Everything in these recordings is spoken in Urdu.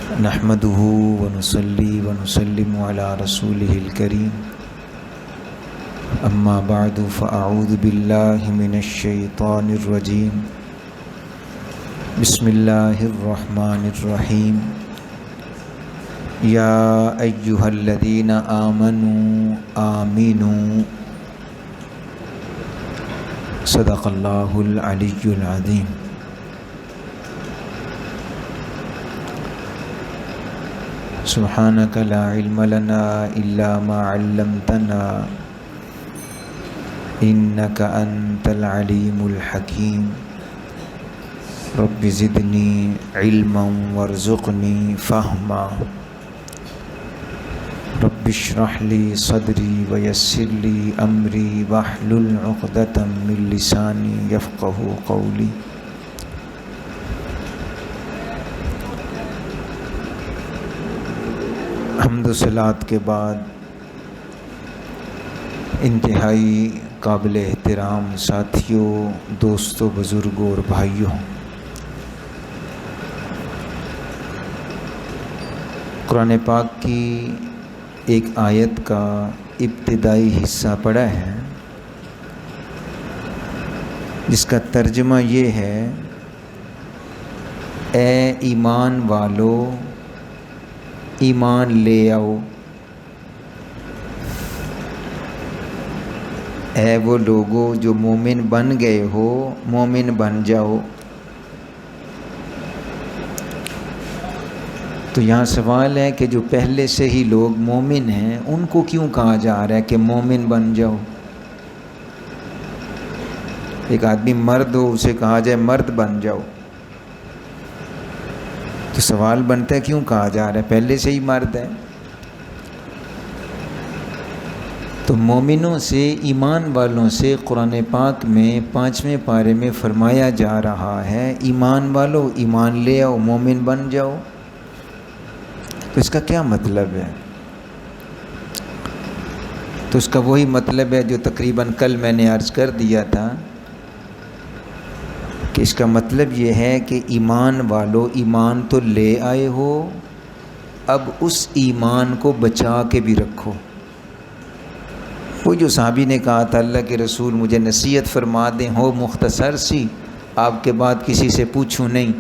نحمده ونصلي ونسلم على رسوله الكريم اما بعد فاعوذ بالله من الشيطان الرجيم بسم الله الرحمن الرحيم يا ايها الذين آمنوا آمنوا صدق الله العلي العظيم۔ سبحانك لا علم لنا إلا ما علمتنا إنك أنت العليم الحكيم رب زدني علما وارزقني فهما رب اشرح لي صدري ويسر لي أمري واحلل عقدة من لساني يفقهوا قولي۔ حمد و صلات کے بعد انتہائی قابل احترام ساتھیوں، دوستوں، بزرگوں اور بھائیوں، قرآن پاک کی ایک آیت کا ابتدائی حصہ پڑھا ہے جس کا ترجمہ یہ ہے: اے ایمان والو ایمان لے آؤ، اے وہ لوگو جو مومن بن گئے ہو مومن بن جاؤ۔ تو یہاں سوال ہے کہ جو پہلے سے ہی لوگ مومن ہیں ان کو کیوں کہا جا رہا ہے کہ مومن بن جاؤ؟ ایک آدمی مرد ہو اسے کہا جائے مرد بن جاؤ، تو سوال بنتا ہے کیوں کہا جا رہا ہے؟ پہلے سے ہی مرد ہے۔ تو مومنوں سے، ایمان والوں سے قرآن پاک میں 5ویں پارے میں فرمایا جا رہا ہے ایمان والو ایمان لے آؤ مومن بن جاؤ۔ تو اس کا کیا مطلب ہے؟ تو اس کا وہی مطلب ہے جو تقریباً کل میں نے عرض کر دیا تھا کہ اس کا مطلب یہ ہے کہ ایمان والو ایمان تو لے آئے ہو، اب اس ایمان کو بچا کے بھی رکھو۔ وہ جو صحابی نے کہا تھا اللہ کے رسول مجھے نصیحت فرما دیں، ہو مختصر سی، آپ کے بعد کسی سے پوچھوں نہیں،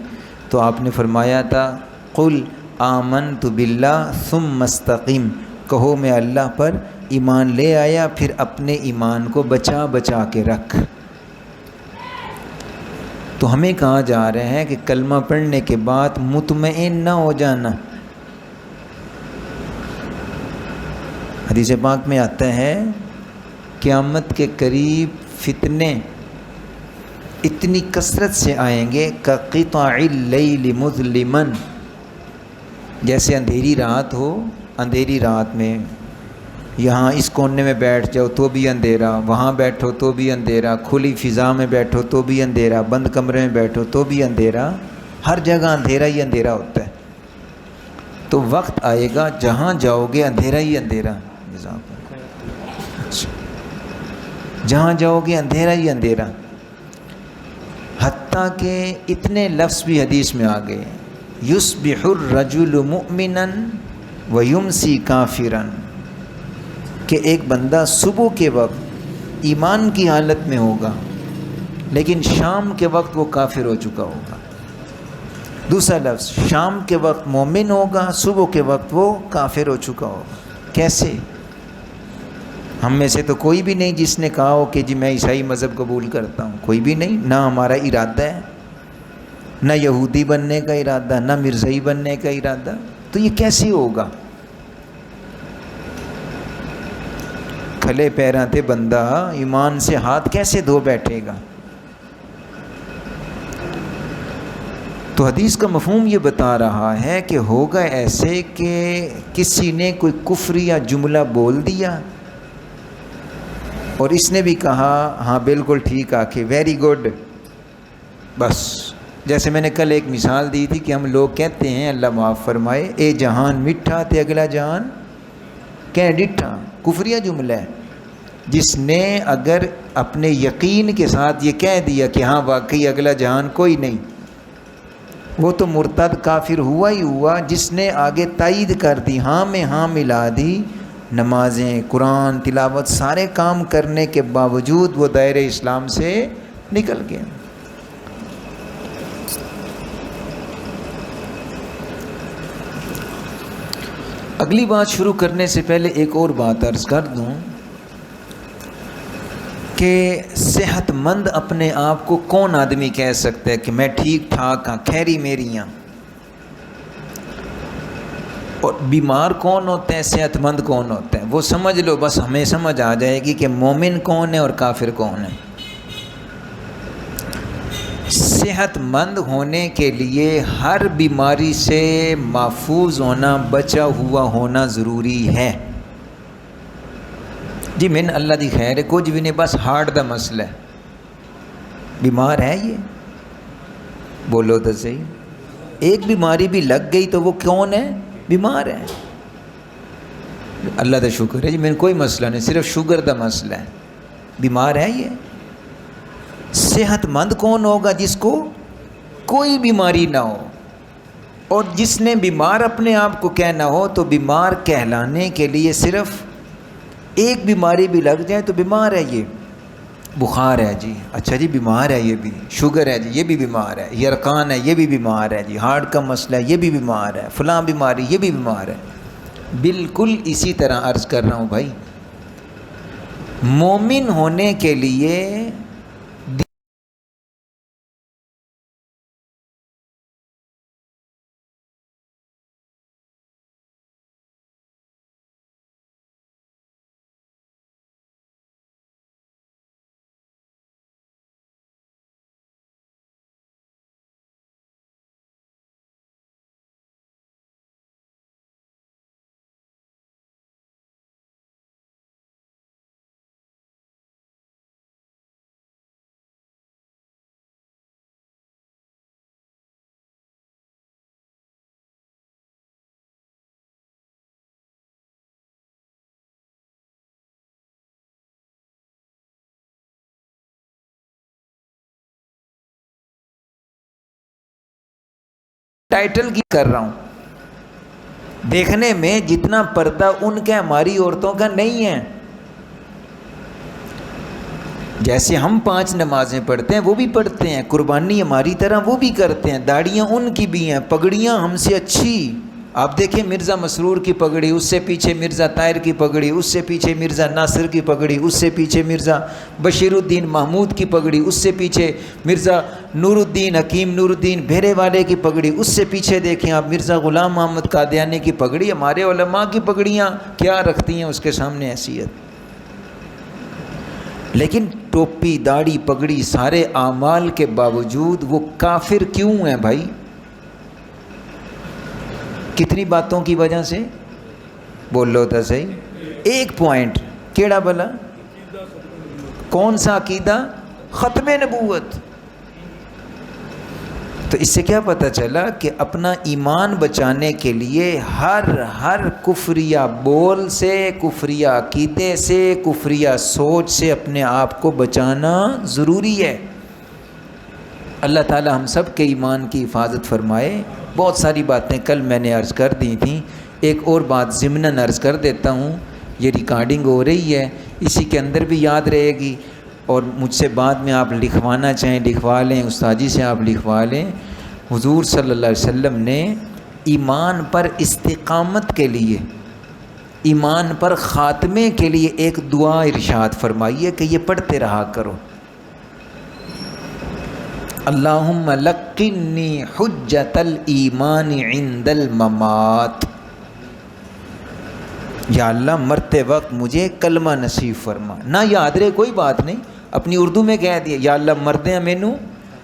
تو آپ نے فرمایا تھا قل آمنت باللہ ثم استقم، کہو میں اللہ پر ایمان لے آیا پھر اپنے ایمان کو بچا بچا کے رکھ۔ تو ہمیں کہا جا رہا ہے کہ کلمہ پڑھنے کے بعد مطمئن نہ ہو جانا۔ حدیث پاک میں آتا ہے قیامت کے قریب فتنے اتنی کثرت سے آئیں گے کقطع اللیل مظلما، جیسے اندھیری رات ہو، اندھیری رات میں یہاں اس کونے میں بیٹھ جاؤ تو بھی اندھیرا، وہاں بیٹھو تو بھی اندھیرا، کھلی فضا میں بیٹھو تو بھی اندھیرا، بند کمرے میں بیٹھو تو بھی اندھیرا، ہر جگہ اندھیرا ہی اندھیرا ہوتا ہے۔ تو وقت آئے گا جہاں جاؤ گے اندھیرا ہی اندھیرا، جہاں جاؤ گے اندھیرا ہی اندھیرا، حتیٰ کہ اتنے لفظ بھی حدیث میں آ گئے یصبح الرجل مؤمنا ویمسی کافرا، کہ ایک بندہ صبح کے وقت ایمان کی حالت میں ہوگا لیکن شام کے وقت وہ کافر ہو چکا ہوگا۔ دوسرا لفظ شام کے وقت مومن ہوگا، صبح کے وقت وہ کافر ہو چکا ہوگا۔ کیسے؟ ہم میں سے تو کوئی بھی نہیں جس نے کہا ہو کہ جی میں عیسائی مذہب قبول کرتا ہوں، کوئی بھی نہیں، نہ ہمارا ارادہ ہے، نہ یہودی بننے کا ارادہ، نہ مرزائی بننے کا ارادہ، تو یہ کیسے ہوگا؟ کھلے پیراں تے بندہ ایمان سے ہاتھ کیسے دھو بیٹھے گا؟ تو حدیث کا مفہوم یہ بتا رہا ہے کہ ہوگا ایسے کہ کسی نے کوئی کفر یا جملہ بول دیا اور اس نے بھی کہا ہاں بالکل ٹھیک آکھے ویری گڈ، بس جیسے میں نے کل ایک مثال دی تھی کہ ہم لوگ کہتے ہیں اللہ معاف فرمائے اے جہان میٹھا تے اگلا جہان کہہ ڈٹھا، کفریہ جملہ ہے۔ جس نے اگر اپنے یقین کے ساتھ یہ کہہ دیا کہ ہاں واقعی اگلا جہان کوئی نہیں، وہ تو مرتد کافر ہوا ہی ہوا جس نے آگے تائید کر دی، ہاں میں ہاں ملا دی، نمازیں، قرآن تلاوت سارے کام کرنے کے باوجود وہ دائرۂ اسلام سے نکل گیا۔ اگلی بات شروع کرنے سے پہلے ایک اور بات عرض کر دوں کہ صحت مند اپنے آپ کو کون آدمی کہہ سکتا ہے کہ میں ٹھیک ٹھاک ہاں، خیری میری ہاں؟ اور بیمار کون ہوتے ہیں، صحت مند کون ہوتا ہے؟ وہ سمجھ لو، بس ہمیں سمجھ آ جائے گی کہ مومن کون ہے اور کافر کون ہے۔ صحت مند ہونے کے لیے ہر بیماری سے محفوظ ہونا، بچا ہوا ہونا ضروری ہے۔ جی من اللہ دی خیر ہے، کچھ بھی نہیں، بس ہارٹ دا مسئلہ ہے۔ بیمار ہے یہ؟ بولو تو صحیح۔ ایک بیماری بھی لگ گئی تو وہ کون ہے؟ بیمار ہے۔ اللہ کا شکر ہے جی، میں کوئی مسئلہ نہیں، صرف شوگر دا مسئلہ ہے۔ بیمار ہے یہ؟ صحت مند کون ہوگا؟ جس کو کوئی بیماری نہ ہو، اور جس نے بیمار اپنے آپ کو کہنا ہو تو بیمار کہلانے کے لیے صرف ایک بیماری بھی لگ جائے تو بیمار ہے یہ۔ بخار ہے جی، اچھا جی بیمار ہے یہ بھی، شوگر ہے جی یہ بھی بیمار ہے، یرقان ہے یہ بھی بیمار ہے جی، ہارٹ کا مسئلہ ہے یہ بھی بیمار ہے، فلاں بیماری یہ بھی بیمار ہے۔ بالکل اسی طرح عرض کر رہا ہوں بھائی، مومن ہونے کے لیے ٹائٹل کی کر رہا ہوں، دیکھنے میں جتنا پردہ ان کے ہماری عورتوں کا نہیں ہے۔ جیسے ہم 5 نمازیں پڑھتے ہیں وہ بھی پڑھتے ہیں، قربانی ہماری طرح وہ بھی کرتے ہیں، داڑیاں ان کی بھی ہیں، پگڑیاں ہم سے اچھی۔ آپ دیکھیں مرزا مسرور کی پگڑی، اس سے پیچھے مرزا طاہر کی پگڑی، اس سے پیچھے مرزا ناصر کی پگڑی، اس سے پیچھے مرزا بشیر الدین محمود کی پگڑی، اس سے پیچھے مرزا نور الدین حکیم نور الدین بھیرے والے کی پگڑی، اس سے پیچھے دیکھیں آپ مرزا غلام محمد قادیانی کی پگڑی۔ ہمارے علماء کی پگڑیاں کیا رکھتی ہیں اس کے سامنے حیثیت؟ لیکن ٹوپی داڑھی پگڑی سارے اعمال کے باوجود وہ کافر کیوں ہیں بھائی؟ کتنی باتوں کی وجہ سے؟ بولو تو صحیح۔ ایک پوائنٹ کیڑا بلا؟ کون سا عقیدہ؟ ختم نبوت۔ تو اس سے کیا پتہ چلا کہ اپنا ایمان بچانے کے لیے ہر کفریہ بول سے، کفریہ عقیدے سے، کفریہ سوچ سے اپنے آپ کو بچانا ضروری ہے۔ اللہ تعالی ہم سب کے ایمان کی حفاظت فرمائے۔ بہت ساری باتیں کل میں نے عرض کر دی تھیں، ایک اور بات ضمناً عرض کر دیتا ہوں، یہ ریکارڈنگ ہو رہی ہے، اسی کے اندر بھی یاد رہے گی، اور مجھ سے بعد میں آپ لکھوانا چاہیں لکھوا لیں، استاد جی سے آپ لکھوا لیں۔ حضور صلی اللہ علیہ وسلم نے ایمان پر استقامت کے لیے، ایمان پر خاتمے کے لیے ایک دعا ارشاد فرمائی ہے کہ یہ پڑھتے رہا کرو، اللہم لقنی حجت الایمان عند الممات۔ یا اللہ مرتے وقت مجھے کلمہ نصیب فرما، نہ یاد رہے کوئی بات نہیں، اپنی اردو میں کہہ دیا یا اللہ مردیں مینوں،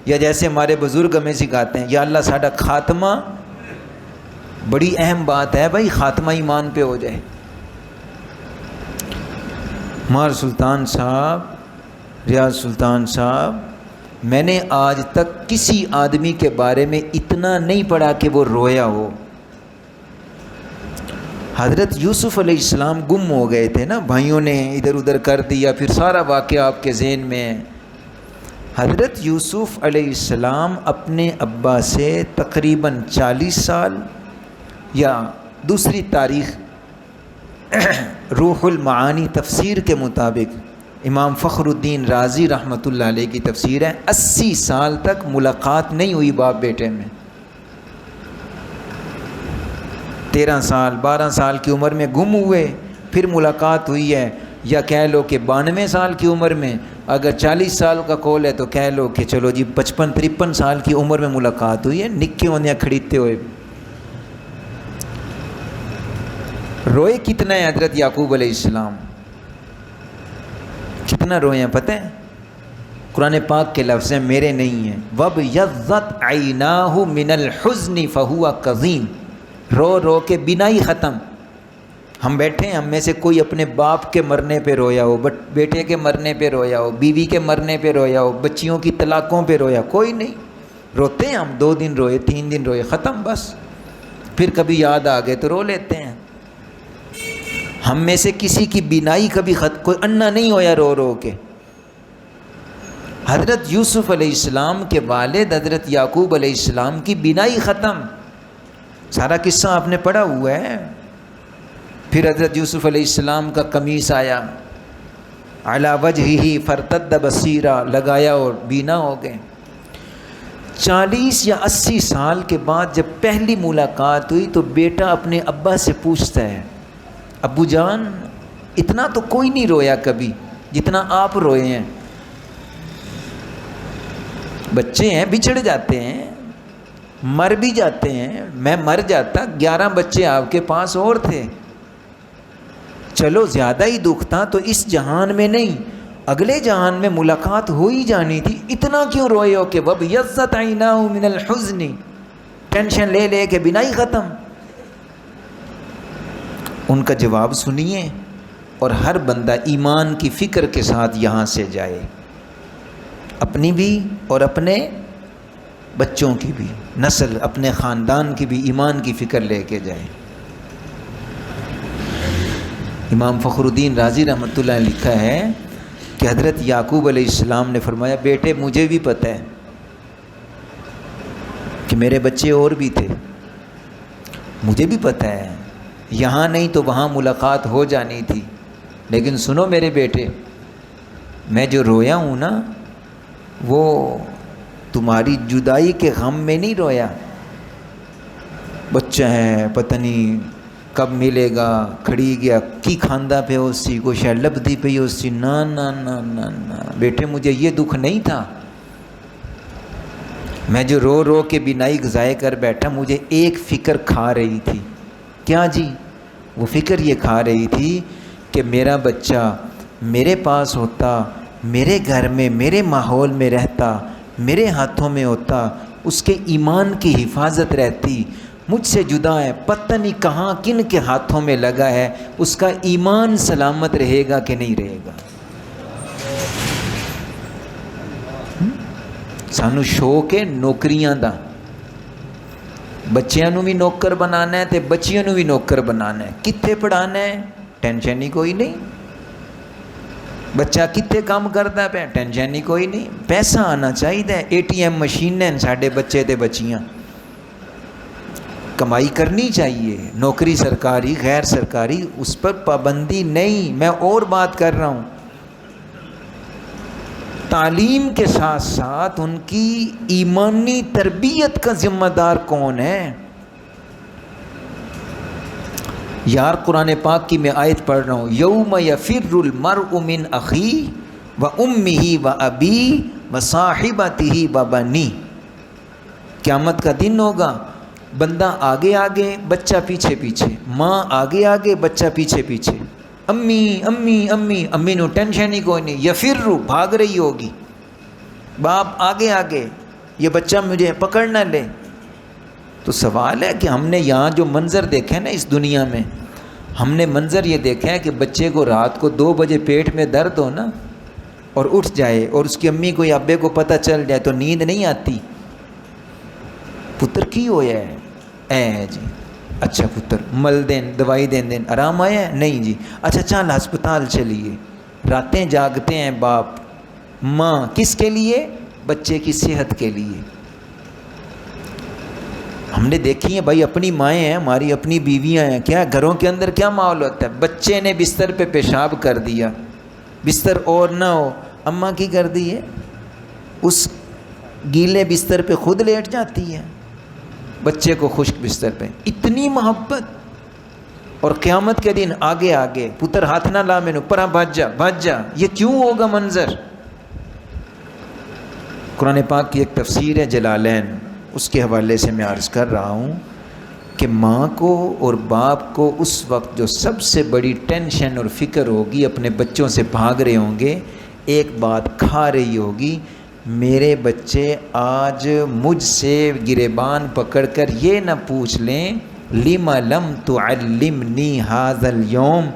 یا جیسے ہمارے بزرگ ہمیں سکھاتے ہیں یا اللہ ساڈا خاتمہ، بڑی اہم بات ہے بھائی، خاتمہ ایمان پہ ہو جائے۔ مار سلطان صاحب، ریاض سلطان صاحب، میں نے آج تک کسی آدمی کے بارے میں اتنا نہیں پڑھا کہ وہ رویا ہو۔ حضرت یوسف علیہ السلام گم ہو گئے تھے نا، بھائیوں نے ادھر ادھر کر دیا، پھر سارا واقعہ آپ کے ذہن میں ہے۔ حضرت یوسف علیہ السلام اپنے ابا سے تقریباً 40 سال یا دوسری تاریخ روح المعانی تفسیر کے مطابق امام فخر الدین رازی رحمۃ اللہ علیہ کی تفسیر ہے 80 سال تک ملاقات نہیں ہوئی باپ بیٹے میں. 13 سال 12 سال کی عمر میں گم ہوئے، پھر ملاقات ہوئی ہے، یا کہہ لو کہ 92 سال کی عمر میں. اگر 40 سال کا کول ہے تو کہہ لو کہ چلو جی 55-53 سال کی عمر میں ملاقات ہوئی ہے، نکے ہونے کھڑیتے ہوئے. روئے کتنا ہے حضرت یعقوب علیہ السلام؟ کتنا روئے ہیں پتہ ہے؟ قرآن پاک کے لفظ ہیں، میرے نہیں ہیں. وَابْيَضَّتْ عَيْنَاهُ مِنَ الْحُزْنِ فَهُوَ كَظِيمٌ. رو رو کے بینائی ختم. ہم بیٹھے ہیں، ہم میں سے کوئی اپنے باپ کے مرنے پہ رویا ہو، بیٹے کے مرنے پہ رویا ہو، بیوی کے مرنے پہ رویا ہو، بچیوں کی طلاقوں پہ رویا؟ کوئی نہیں. روتے ہیں ہم، 2 دن روئے، 3 دن روئے، ختم بس. پھر کبھی یاد آ گئے تو رو لیتے ہیں. ہم میں سے کسی کی بینائی کبھی کوئی انا نہیں ہویا رو رو کے. حضرت یوسف علیہ السلام کے والد حضرت یعقوب علیہ السلام کی بینائی ختم. سارا قصہ آپ نے پڑھا ہوا ہے. پھر حضرت یوسف علیہ السلام کا قمیص آیا، علی وجہہ فرتد بصیرا، لگایا اور بینا ہو گئے. 40 یا 80 سال کے بعد جب پہلی ملاقات ہوئی تو بیٹا اپنے ابا سے پوچھتا ہے، ابو جان اتنا تو کوئی نہیں رویا کبھی جتنا آپ روئے ہیں. بچے ہیں، بچھڑ جاتے ہیں، مر بھی جاتے ہیں. میں مر جاتا، 11 بچے آپ کے پاس اور تھے. چلو زیادہ ہی دکھ تھا تو اس جہان میں نہیں، اگلے جہان میں ملاقات ہو ہی جانی تھی. اتنا کیوں روئے ہو کہ وَابْيَضَّتْ عَيْنَاهُ مِنَ الْحُزْنِ؟ ٹینشن لے لے کے بینائی ختم. ان کا جواب سنیے، اور ہر بندہ ایمان کی فکر کے ساتھ یہاں سے جائے، اپنی بھی اور اپنے بچوں کی بھی، نسل اپنے خاندان کی بھی ایمان کی فکر لے کے جائے. امام فخر الدین رازی رحمۃ اللہ نے لکھا ہے کہ حضرت یعقوب علیہ السلام نے فرمایا، بیٹے مجھے بھی پتہ ہے کہ میرے بچے اور بھی تھے، مجھے بھی پتہ ہے یہاں نہیں تو وہاں ملاقات ہو جانی تھی. لیکن سنو میرے بیٹے، میں جو رویا ہوں نا وہ تمہاری جدائی کے غم میں نہیں رویا. بچہ ہے پتہ نہیں کب ملے گا، کھڑی گیا کی کھاندہ پہ ہو سی کو شاید لبدی پہ ہو سی. نا نا نا نا نا بیٹے، مجھے یہ دکھ نہیں تھا. میں جو رو رو کے بینائی ضائع کر بیٹھا، مجھے ایک فکر کھا رہی تھی. کیا جی؟ وہ فکر یہ کھا رہی تھی کہ میرا بچہ میرے پاس ہوتا، میرے گھر میں، میرے ماحول میں رہتا، میرے ہاتھوں میں ہوتا، اس کے ایمان کی حفاظت رہتی. مجھ سے جدا ہے، پتہ نہیں کہاں کن کے ہاتھوں میں لگا ہے، اس کا ایمان سلامت رہے گا کہ نہیں رہے گا. سانو شوق ہے نوکریاں دا، بچیاں نو بھی نوکر بنانا ہے تے بچیاں نو بھی نوکر بنانا ہے. کتنے پڑھانا ہے؟ ٹینشن ہی کوئی نہیں. بچہ کتنے کام کرتا پہ؟ ٹینشن ہی کوئی نہیں. پیسہ آنا چاہیے. ATM مشین ہیں ساڈے بچے تے بچیاں. کمائی کرنی چاہیے، نوکری سرکاری غیر سرکاری اس پر پابندی نہیں. میں اور بات کر رہا ہوں، تعلیم کے ساتھ ساتھ ان کی ایمانی تربیت کا ذمہ دار کون ہے؟ یار قرآن پاک کی میں آیت پڑھ رہا ہوں، یوم یفر المرء من اخیہ و امہ و ابیہ و صاحبتہ و بنیہ. قیامت کا دن ہوگا، بندہ آگے آگے بچہ پیچھے پیچھے، ماں آگے آگے بچہ پیچھے پیچھے. امی امی امی، امی نو ٹینشن ہی کوئی نہیں، یفر بھاگ رہی ہوگی، باپ آگے آگے، یہ بچہ مجھے پکڑ نہ لے. تو سوال ہے کہ ہم نے یہاں جو منظر دیکھا ہے نا اس دنیا میں، ہم نے منظر یہ دیکھا ہے کہ بچے کو رات کو 2 بجے پیٹ میں درد ہو نا اور اٹھ جائے اور اس کی امی کو یا ابے کو پتہ چل جائے تو نیند نہیں آتی. پتر کی ہویا ہے؟ اے جی اچھا پتر مل دین، دوائی دین، آرام آیا ہے؟ نہیں جی. اچھا چل ہسپتال چلیے. راتیں جاگتے ہیں باپ ماں، کس کے لیے؟ بچے کی صحت کے لیے. ہم نے دیکھی ہیں بھائی، اپنی مائیں ہیں ہماری، اپنی بیویاں ہیں، کیا گھروں کے اندر کیا ماحول ہوتا ہے. بچے نے بستر پہ پیشاب کر دیا، بستر اور نہ ہو، اماں کی کر دی ہے، اس گیلے بستر پہ خود لیٹ جاتی ہے بچے کو خشک بستر پہ. اتنی محبت. اور قیامت کے دن آگے آگے پتر ہاتھ نہ لا مینو، پرا بھاج جا بھاج جا. یہ کیوں ہوگا منظر؟ قرآن پاک کی ایک تفسیر ہے جلالین، اس کے حوالے سے میں عرض کر رہا ہوں کہ ماں کو اور باپ کو اس وقت جو سب سے بڑی ٹینشن اور فکر ہوگی، اپنے بچوں سے بھاگ رہے ہوں گے، ایک بات کھا رہی ہوگی، میرے بچے آج مجھ سے گریبان پکڑ کر یہ نہ پوچھ لیں لم لم تعلمنی ھذا اليوم،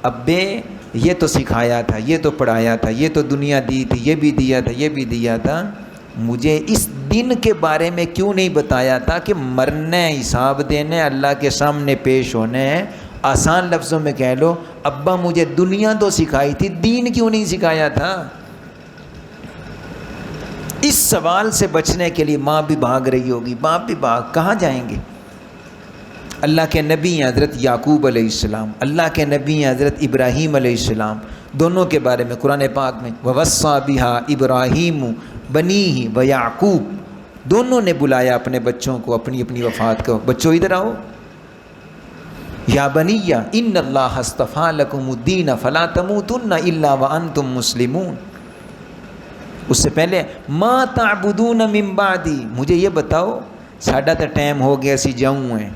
ابے یہ تو سکھایا تھا، یہ تو پڑھایا تھا، یہ تو دنیا دی تھی، یہ بھی دیا تھا، یہ بھی دیا تھا، مجھے اس دن کے بارے میں کیوں نہیں بتایا تھا کہ مرنے، حساب دینے، اللہ کے سامنے پیش ہونے ہیں. آسان لفظوں میں کہہ لو، ابا مجھے دنیا تو سکھائی تھی، دین کیوں نہیں سکھایا تھا؟ اس سوال سے بچنے کے لیے ماں بھی بھاگ رہی ہوگی، باپ بھی کہاں جائیں گے؟ اللہ کے نبی ہیں حضرت یعقوب علیہ السلام، اللہ کے نبی ہیں حضرت ابراہیم علیہ السلام، دونوں کے بارے میں قرآن پاک میں وَوَصَّىٰ بِهَا إِبْرَاهِيمُ بَنِيهِ وَيَعْقُوب، دونوں نے بلایا اپنے بچوں کو اپنی اپنی وفات کو، بچوں ادھر آؤ، یا بنیّ ان اللہ اصطفیٰ لکم الدین فلا تموتن الا وانتم مسلمون. اس سے پہلے ما تعبدون من بعدی، مجھے یہ بتاؤ، ساڈا تو ٹائم ہو گیا سی جاؤں ہیں.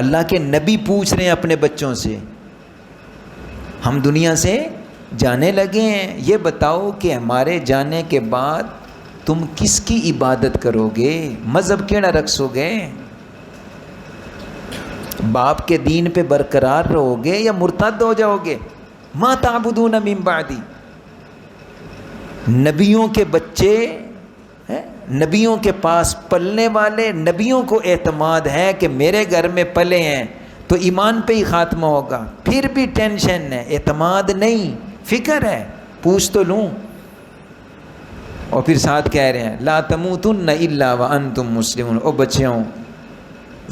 اللہ کے نبی پوچھ رہے ہیں اپنے بچوں سے، ہم دنیا سے جانے لگے ہیں، یہ بتاؤ کہ ہمارے جانے کے بعد تم کس کی عبادت کرو گے، مذہب کیڑا رکھو گے، باپ کے دین پہ برقرار رہو گے یا مرتد ہو جاؤ گے؟ ما تعبدون من بعدی. نبیوں کے بچے، نبیوں کے پاس پلنے والے، نبیوں کو اعتماد ہے کہ میرے گھر میں پلے ہیں تو ایمان پہ ہی خاتمہ ہوگا، پھر بھی ٹینشن ہے، اعتماد نہیں، فکر ہے، پوچھ تو لوں. اور پھر ساتھ کہہ رہے ہیں لا تموتن الا وانتم مسلمون. او بچیوں،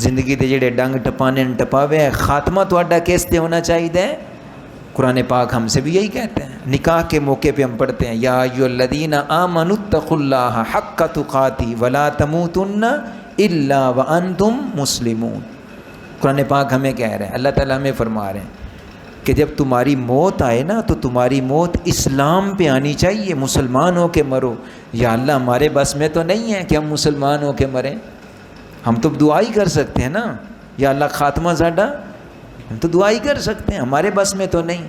زندگی دے جڑے ڈنگ ٹپانے ٹپاوے ہیں، خاتمہ تہاڈا کس تے ہونا چاہیے؟ قرآن پاک ہم سے بھی یہی کہتے ہیں. نکاح کے موقع پہ ہم پڑھتے ہیں یا ایھا الذین آمنوا اتقوا اللہ حق تقاتہ ولا تموتن الا وانتم مسلمون. قرآن پاک ہمیں کہہ رہے ہیں، اللہ تعالیٰ ہمیں فرما رہے ہیں کہ جب تمہاری موت آئے نا تو تمہاری موت اسلام پہ آنی چاہیے، مسلمان ہو کے مرو. یا اللہ ہمارے بس میں تو نہیں ہے کہ ہم مسلمان ہو کے مریں، ہم تو دعا ہی کر سکتے ہیں نا، یا اللہ خاتمہ ساڈا، ہم تو دعا ہی کر سکتے ہیں، ہمارے بس میں تو نہیں.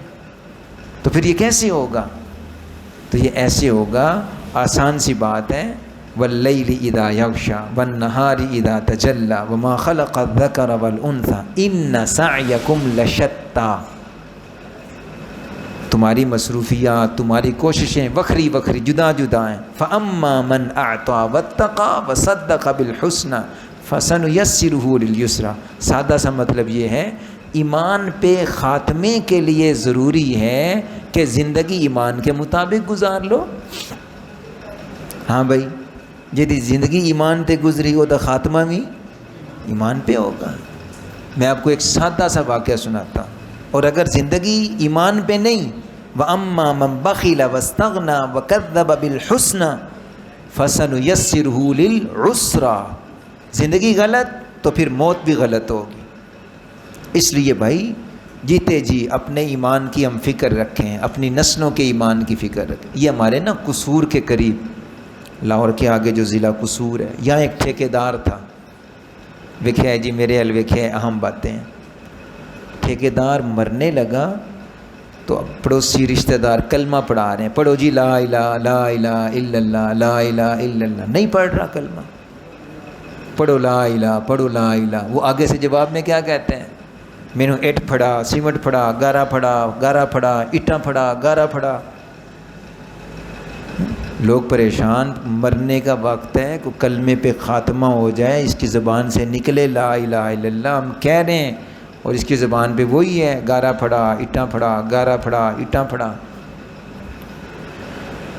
تو پھر یہ کیسے ہوگا؟ تو یہ ایسے ہوگا، آسان سی بات ہے، واللیل اذا یغشی والنہار اذا تجلی وما خلق الذکر والانثی ان سعیکم لشتی. تمہاری مصروفیات، تمہاری کوششیں وکھری وکھری، جدا جدا ہیں. فاما من اعطی واتقی وصدق بالحسنی فسنیسرہ للیسری. سادہ سا مطلب یہ ہے، ایمان پہ خاتمے کے لیے ضروری ہے کہ زندگی ایمان کے مطابق گزار لو. ہاں بھائی، جدی زندگی ایمان تے گزری ہو تو خاتمہ بھی ایمان پہ ہوگا. میں آپ کو ایک سادہ سا واقعہ سناتا ہوں. اور اگر زندگی ایمان پہ نہیں، وَأَمَّا مَنْ بَخِلَ وَاسْتَغْنَى وَكَذَّبَ بِالْحُسْنَى فَسَنُيَسِّرُهُ لِلْعُسْرَى. زندگی غلط تو پھر موت بھی غلط ہوگی. اس لیے بھائی جیتے جی اپنے ایمان کی ہم فکر رکھیں، اپنی نسلوں کے ایمان کی فکر رکھیں. یہ ہمارے نا قصور کے قریب لاہور کے آگے جو ضلع قصور ہے، یہاں ایک ٹھیکیدار تھا. ویکھے ہے جی میرے ال ویکھے اہم باتیں. ٹھیکیدار مرنے لگا تو پڑوسی رشتہ دار کلمہ پڑھا رہے ہیں، پڑھو جی لا الہ لا الہ الا اللہ لا الہ الا اللہ. نہیں پڑھ رہا کلمہ، پڑھو لا الہ پڑھو لا الہ. وہ آگے سے جواب میں کیا کہتے ہیں؟ مینوں اٹ پھڑا، سیمنٹ پھڑا، گارا پھڑا، گارا پھڑا، اٹاں پھڑا، گارا پھڑا. لوگ پریشان، مرنے کا وقت ہے، کو کلمے پہ خاتمہ ہو جائے، اس کی زبان سے نکلے لا الہ الا اللہ. ہم کہہ رہے ہیں اور اس کی زبان پہ وہی ہے، گارا پھڑا، اٹاں پھڑا، گارا پھڑا، اٹاں پھڑا.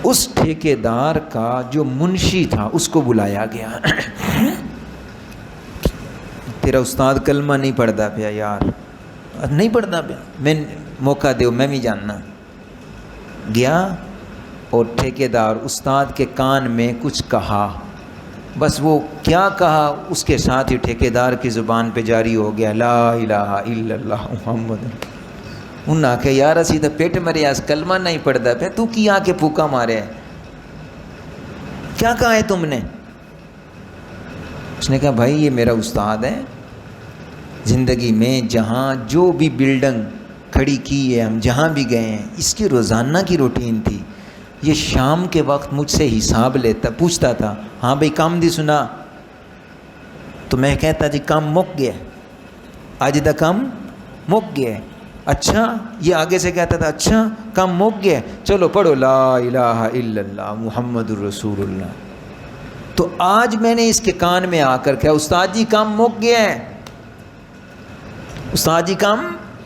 اس ٹھیکیدار کا جو منشی تھا اس کو بلایا گیا. تیرا استاد کلمہ نہیں پڑھتا پیا یار, نہیں پڑھتا پیا, میں موقع دیو میں بھی جاننا. گیا اور ٹھیکیدار استاد کے کان میں کچھ کہا, بس وہ کیا کہا اس کے ساتھ ہی ٹھیکیدار کی زبان پہ جاری ہو گیا لا الہ الا اللہ محمد. انہوں نے کہا یار اسی تو پیٹ مرے آس کلمہ نہیں پڑھتا پیا, تو کی آ کے پھوکا مارے ہے, کیا کہا ہے تم نے؟ اس نے کہا بھائی یہ میرا استاد ہے, زندگی میں جہاں جو بھی بلڈنگ کھڑی کی ہے, ہم جہاں بھی گئے ہیں, اس کی روزانہ کی روٹین تھی. یہ شام کے وقت مجھ سے حساب لیتا, پوچھتا تھا ہاں بھائی کام دی سنا, تو میں کہتا جی کام مک گیا, آج دا کام مک گیا. اچھا, یہ آگے سے کہتا تھا اچھا کام مک گیا, چلو پڑھو لا الہ الا اللہ محمد الرسول اللہ. تو آج میں نے اس کے کان میں آ کر کہا استاد جی کام مک گیا ہے, استاد جی کام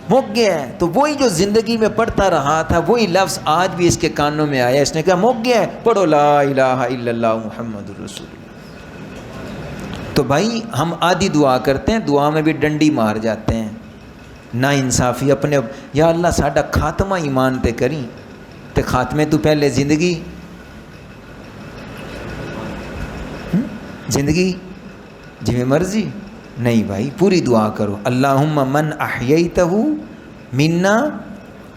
مک گیا ہے. تو وہی جو زندگی میں پڑھتا رہا تھا وہی لفظ آج بھی اس کے کانوں میں آیا. اس نے کہا مک گیا ہے, پڑھو لا الہ الا اللہ محمد الرسول اللہ. تو بھائی ہم آدھی دعا کرتے ہیں, دعا میں بھی ڈنڈی مار جاتے ہیں, نا انصافی اپنے. یا اللہ ساڈا خاتمہ ایمان تے کریں, تے خاتمے تو پہلے زندگی جی مرضی نہیں بھائی, پوری دعا کرو. اللہم من احییتہ منا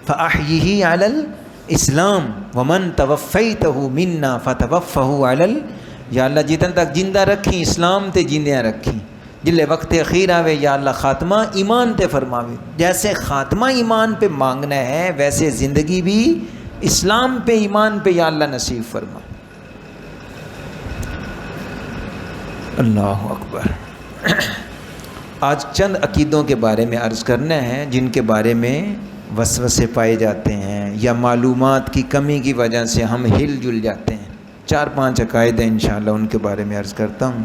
فاحیہ علی الاسلام ومن توفیتہ منا فتوفہ علی یا اللہ جتن تک زندہ رکھیں اسلام تے جیندیاں رکھیں, جلے وقت اخیر آوے یا اللہ خاتمہ ایمان تے فرماوے. جیسے خاتمہ ایمان پہ مانگنا ہے ویسے زندگی بھی اسلام پہ ایمان پہ یا اللہ نصیب فرما. اللہ اکبر. آج چند عقیدوں کے بارے میں عرض کرنا ہے جن کے بارے میں وسوسے پائے جاتے ہیں یا معلومات کی کمی کی وجہ سے ہم ہل جل جاتے ہیں. 4-5 عقائد ہیں انشاءاللہ, ان کے بارے میں عرض کرتا ہوں.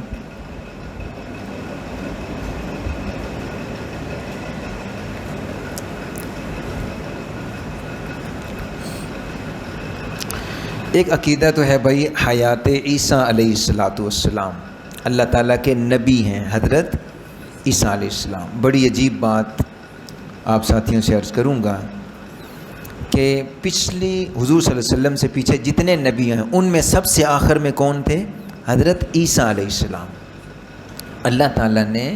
ایک عقیدہ تو ہے بھائی حیات عیسیٰ علیہ السلام, اللہ تعالیٰ کے نبی ہیں حضرت عیسیٰ علیہ السلام. بڑی عجیب بات آپ ساتھیوں سے عرض کروں گا کہ پچھلی حضور صلی اللہ علیہ وسلم سے پیچھے جتنے نبی ہیں ان میں سب سے آخر میں کون تھے؟ حضرت عیسیٰ علیہ السلام. اللہ تعالیٰ نے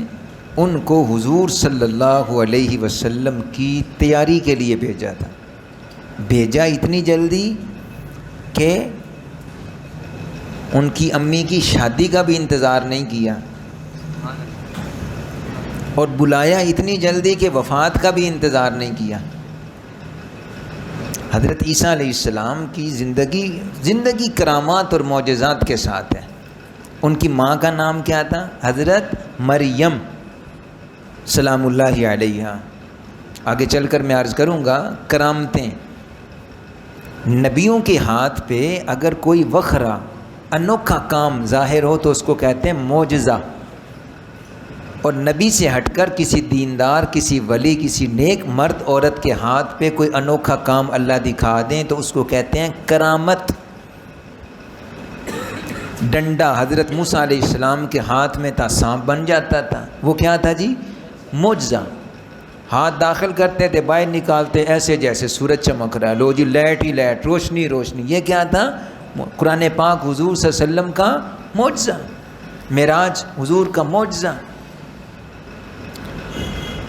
ان کو حضور صلی اللہ علیہ وسلم کی تیاری کے لیے بھیجا تھا. بھیجا اتنی جلدی کہ ان کی امی کی شادی کا بھی انتظار نہیں کیا, اور بلایا اتنی جلدی کہ وفات کا بھی انتظار نہیں کیا. حضرت عیسیٰ علیہ السلام کی زندگی کرامات اور معجزات کے ساتھ ہے. ان کی ماں کا نام کیا تھا؟ حضرت مریم سلام اللہ علیہا. آگے چل کر میں عرض کروں گا کرامتیں. نبیوں کے ہاتھ پہ اگر کوئی وخرا انوکھا کام ظاہر ہو تو اس کو کہتے ہیں معجزہ, اور نبی سے ہٹ کر کسی دیندار, کسی ولی, کسی نیک مرد عورت کے ہاتھ پہ کوئی انوکھا کام اللہ دکھا دیں تو اس کو کہتے ہیں کرامت. ڈنڈا حضرت موسیٰ علیہ السلام کے ہاتھ میں تھا, سانپ بن جاتا تھا, وہ کیا تھا جی؟ معجزہ. ہاتھ داخل کرتے تھے باہر نکالتے ایسے جیسے سورج چمک رہا ہے, لو جی لائٹ ہی لائٹ, روشنی روشنی. یہ کیا تھا؟ قرآن پاک حضور صلی اللہ علیہ وسلم کا معجزہ. معراج حضور کا معجزہ.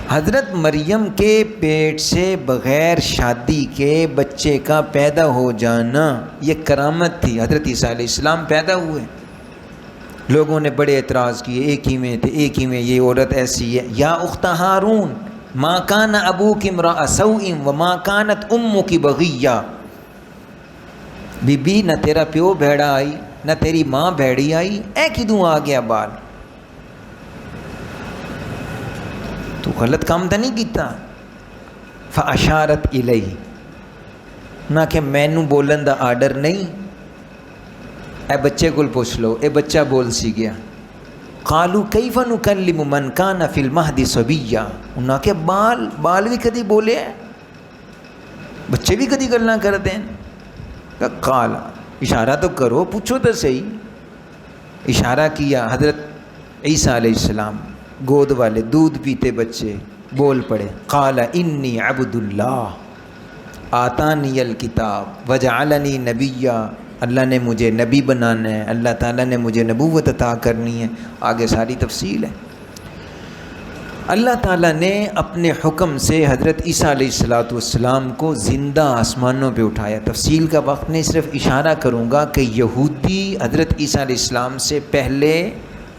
حضرت مریم کے پیٹ سے بغیر شادی کے بچے کا پیدا ہو جانا یہ کرامت تھی. حضرت عیسیٰ علیہ السلام پیدا ہوئے, لوگوں نے بڑے اعتراض کیے, ایک ہی میں یہ عورت ایسی ہے. یا اخت ہارون ما کان ابوک امرأ سوء وما کانت امک بغیہ. بی بی نہ تیرا پیو بھیڑا آئی نہ تیری ماں بھیڑی آئی, کدوں آ گیا بال؟ تو غلط کام تو نہیں کیتا. فاشارت الیہ, نہ کہ مینوں بولن دا آرڈر نہیں, اے بچے کو پوچھ لو, اے بچہ بول سی گیا. قالوا کیف نکلم من کان فی المہد صبیہ, انہاں کہ بال بھی کدی بولے ہیں, بچے بھی کدی گلاں کرتے ہیں. قال اشارہ تو کرو، پوچھو تو صحیح۔ اشارہ کیا، حضرت عیسیٰ علیہ السلام گود والے دودھ پیتے بچے بول پڑے، قال انی عبد اللہ آتانی الکتاب وجعلنی نبیا، اللہ نے مجھے نبی بنانا ہے، اللہ تعالیٰ نے مجھے نبوت عطا کرنی ہے، آگے ساری تفصیل ہے۔ اللہ تعالیٰ نے اپنے حکم سے حضرت عیسیٰ علیہ السلام کو زندہ آسمانوں پہ اٹھایا۔ تفصیل کا وقت نہیں، صرف اشارہ کروں گا کہ یہودی حضرت عیسیٰ علیہ السلام سے پہلے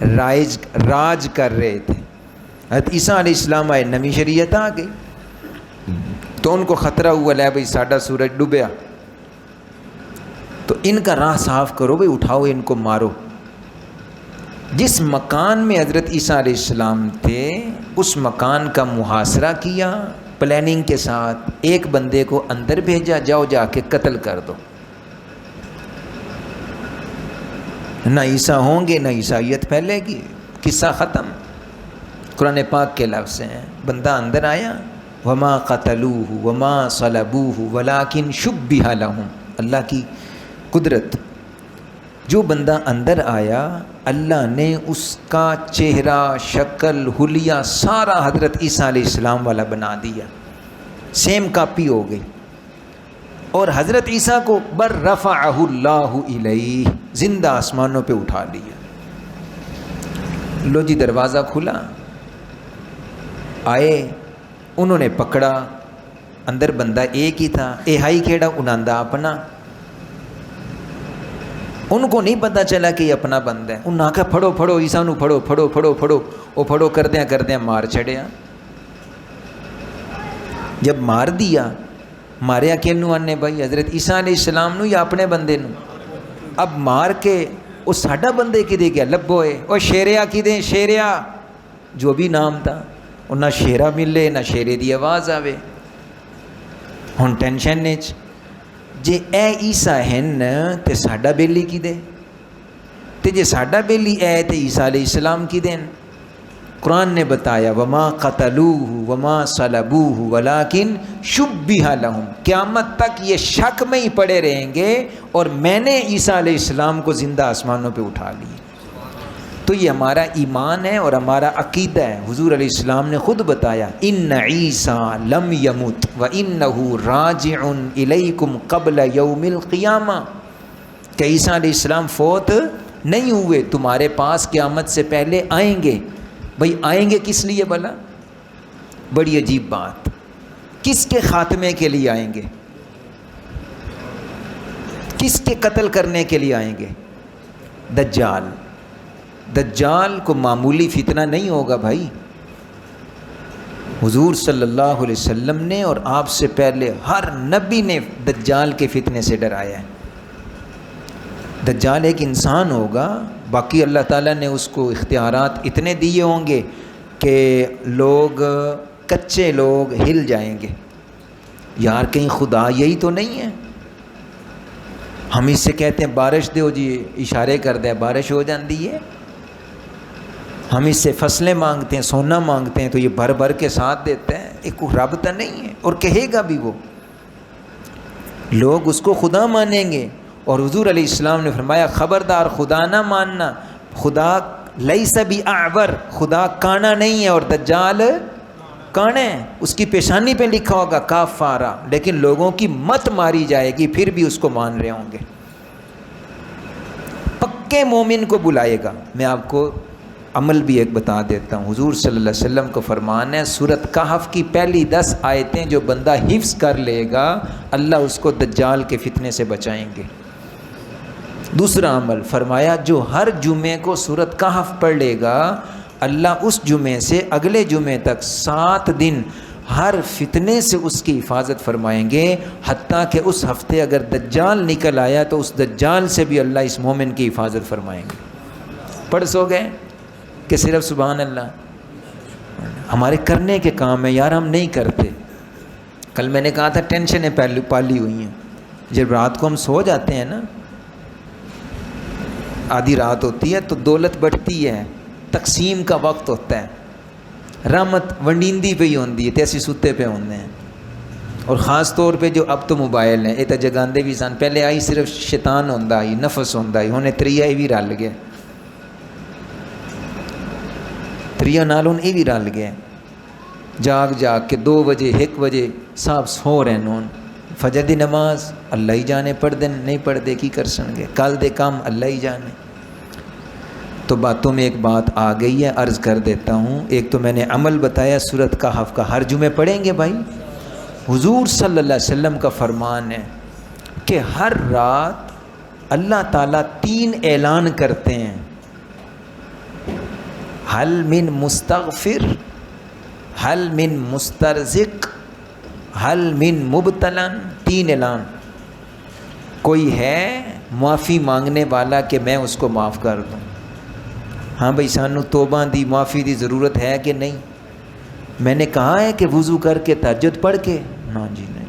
راج کر رہے تھے۔ حضرت عیسیٰ علیہ السلام آئے، نئی شریعت آ گئی، تو ان کو خطرہ ہوا، لے بھائی ساڈا سورج ڈوبیا، تو ان کا راہ صاف کرو بھائی، اٹھاؤ ان کو مارو۔ جس مکان میں حضرت عیسیٰ علیہ السلام تھے اس مکان کا محاصرہ کیا پلاننگ کے ساتھ، ایک بندے کو اندر بھیجا، جاؤ جا کے قتل کر دو، نہ عیسیٰ ہوں گے نہ عیسائیت پھیلے گی، قصہ ختم۔ قرآن پاک کے لفظ ہیں، بندہ اندر آیا، وما قتلوہ وما صلبوہ ولکن شبہ لہم، اللہ کی قدرت۔ جو بندہ اندر آیا اللہ نے اس کا چہرہ، شکل، حلیہ سارا حضرت عیسیٰ علیہ السلام والا بنا دیا، سیم کاپی ہو گئی، اور حضرت عیسیٰ کو بر رفعہ اللہ الیہ، زندہ آسمانوں پہ اٹھا لیا۔ لو جی دروازہ کھلا، آئے، انہوں نے پکڑا، اندر بندہ ایک ہی تھا، اے ہائی کھیڑا اناندا اپنا، ان کو نہیں پتہ چلا کہ یہ اپنا بندہ ہے، انہوں نے کہا پھڑو پھڑو عیسیٰ نو پھڑو پھڑو پھڑو پھڑو، وہ پھڑو کردیاں مار چھڑیا۔ جب مار دیا، ماریا کینوں آنے بھائی، حضرت عیسیٰ علیہ السلام نو یا اپنے بندے نو؟ اب مار کے وہ ساڈا بندے کی دے گیا لبوئے، اور شیریا کی دیں، شیریا جو بھی نام تھا، اور نہ شیرا ملے نہ شیرے دی آواز آوے۔ ہن ٹینشن نیچ جے اے عیسیٰ ہن تے ساڈا بیلی کی دے، تے جے ساڈا بیلی اے تے عیسیٰ علیہ السلام کی دین۔ قرآن نے بتایا وما قتلوہ وما صلبوہ ولکن شبہ لہم، قیامت تک یہ شک میں ہی پڑے رہیں گے، اور میں نے عیسیٰ علیہ السلام کو زندہ آسمانوں پہ اٹھا لی۔ تو یہ ہمارا ایمان ہے اور ہمارا عقیدہ ہے۔ حضور علیہ السلام نے خود بتایا ان عیسیٰ لم یمت وانہ راجع الیکم قبل یوم القیامہ، کہ عیسیٰ علیہ السلام فوت نہیں ہوئے، تمہارے پاس قیامت سے پہلے آئیں گے۔ بھئی آئیں گے کس لیے بھلا؟ بڑی عجیب بات، کس کے خاتمے کے لیے آئیں گے؟ کس کے قتل کرنے کے لیے آئیں گے؟ دجال۔ دجال کو معمولی فتنہ نہیں ہوگا بھائی، حضور صلی اللہ علیہ وسلم نے اور آپ سے پہلے ہر نبی نے دجال کے فتنے سے ڈرایا ہے۔ دجال ایک انسان ہوگا، باقی اللہ تعالیٰ نے اس کو اختیارات اتنے دیے ہوں گے کہ لوگ، کچے لوگ ہل جائیں گے، یار کہیں خدا یہی تو نہیں ہے۔ ہم اس سے کہتے ہیں بارش دو جی، اشارے کر دے بارش ہو جاتی ہے۔ ہم اس سے فصلیں مانگتے ہیں، سونا مانگتے ہیں، تو یہ بھر بھر کے ساتھ دیتے ہیں۔ ایک رب تو نہیں ہے، اور کہے گا بھی وہ، لوگ اس کو خدا مانیں گے۔ اور حضور علیہ السلام نے فرمایا خبردار خدا نہ ماننا، خدا لیس باعور، خدا کانا نہیں ہے، اور دجال کانا ہے، اس کی پیشانی پہ لکھا ہوگا کافارہ، لیکن لوگوں کی مت ماری جائے گی، پھر بھی اس کو مان رہے ہوں گے۔ پکے مومن کو بلائے گا۔ میں آپ کو عمل بھی ایک بتا دیتا ہوں، حضور صلی اللہ علیہ وسلم کو فرمان ہے سورۃ کہف کی پہلی 10 آیتیں جو بندہ حفظ کر لے گا اللہ اس کو دجال کے فتنے سے بچائیں گے۔ دوسرا عمل فرمایا جو ہر جمعے کو سورۃ کہف پڑھ لے گا اللہ اس جمعے سے اگلے جمعے تک 7 دن ہر فتنے سے اس کی حفاظت فرمائیں گے، حتیٰ کہ اس ہفتے اگر دجال نکل آیا تو اس دجال سے بھی اللہ اس مومن کی حفاظت فرمائیں گے۔ پڑھ سو گئے کہ صرف سبحان اللہ؟ ہمارے کرنے کے کام ہے یار، ہم نہیں کرتے۔ کل میں نے کہا تھا ٹینشنیں پالی ہوئی ہیں، جب رات کو ہم سو جاتے ہیں نا، آدھی رات ہوتی ہے تو دولت بڑھتی ہے، تقسیم کا وقت ہوتا ہے، رحمت ونڈیندی پہ ہی ہوندی ہے تے اسی ستے پہ ہوندے ہیں۔ اور خاص طور پہ جو اب تو موبائل ہیں یہ تو جگاندے بھی سن، پہلے آئی صرف شیطان ہوندا ہی، نفس ہوندا ہی، ہن تریا یہ بھی رل گیا، تریا نال ہن یہ بھی رل گیا، جاگ جاگ کے 2 بجے 1 بجے صاحب سو رہے ہوں، فجر دی نماز اللہ ہی جانے پڑھ دیں نہیں پڑھ دے کی کر سن گے، کل دے کام اللہ ہی جانے۔ تو باتوں میں ایک بات آ گئی ہے، عرض کر دیتا ہوں۔ ایک تو میں نے عمل بتایا سورۃ کہف کا، ہر جمعے پڑھیں گے بھائی۔ حضور صلی اللہ علیہ وسلم کا فرمان ہے کہ ہر رات اللہ تعالیٰ 3 اعلان کرتے ہیں، حل من مستغفر، حل من مسترزق، حل من مبتلن، 3 اعلان۔ کوئی ہے معافی مانگنے والا کہ میں اس کو معاف کر دوں؟ ہاں بھائی سانو توبہ دی معافی دی ضرورت ہے کہ نہیں؟ میں نے کہا ہے کہ وضو کر کے تہجد پڑھ کے، ہاں جی نہیں،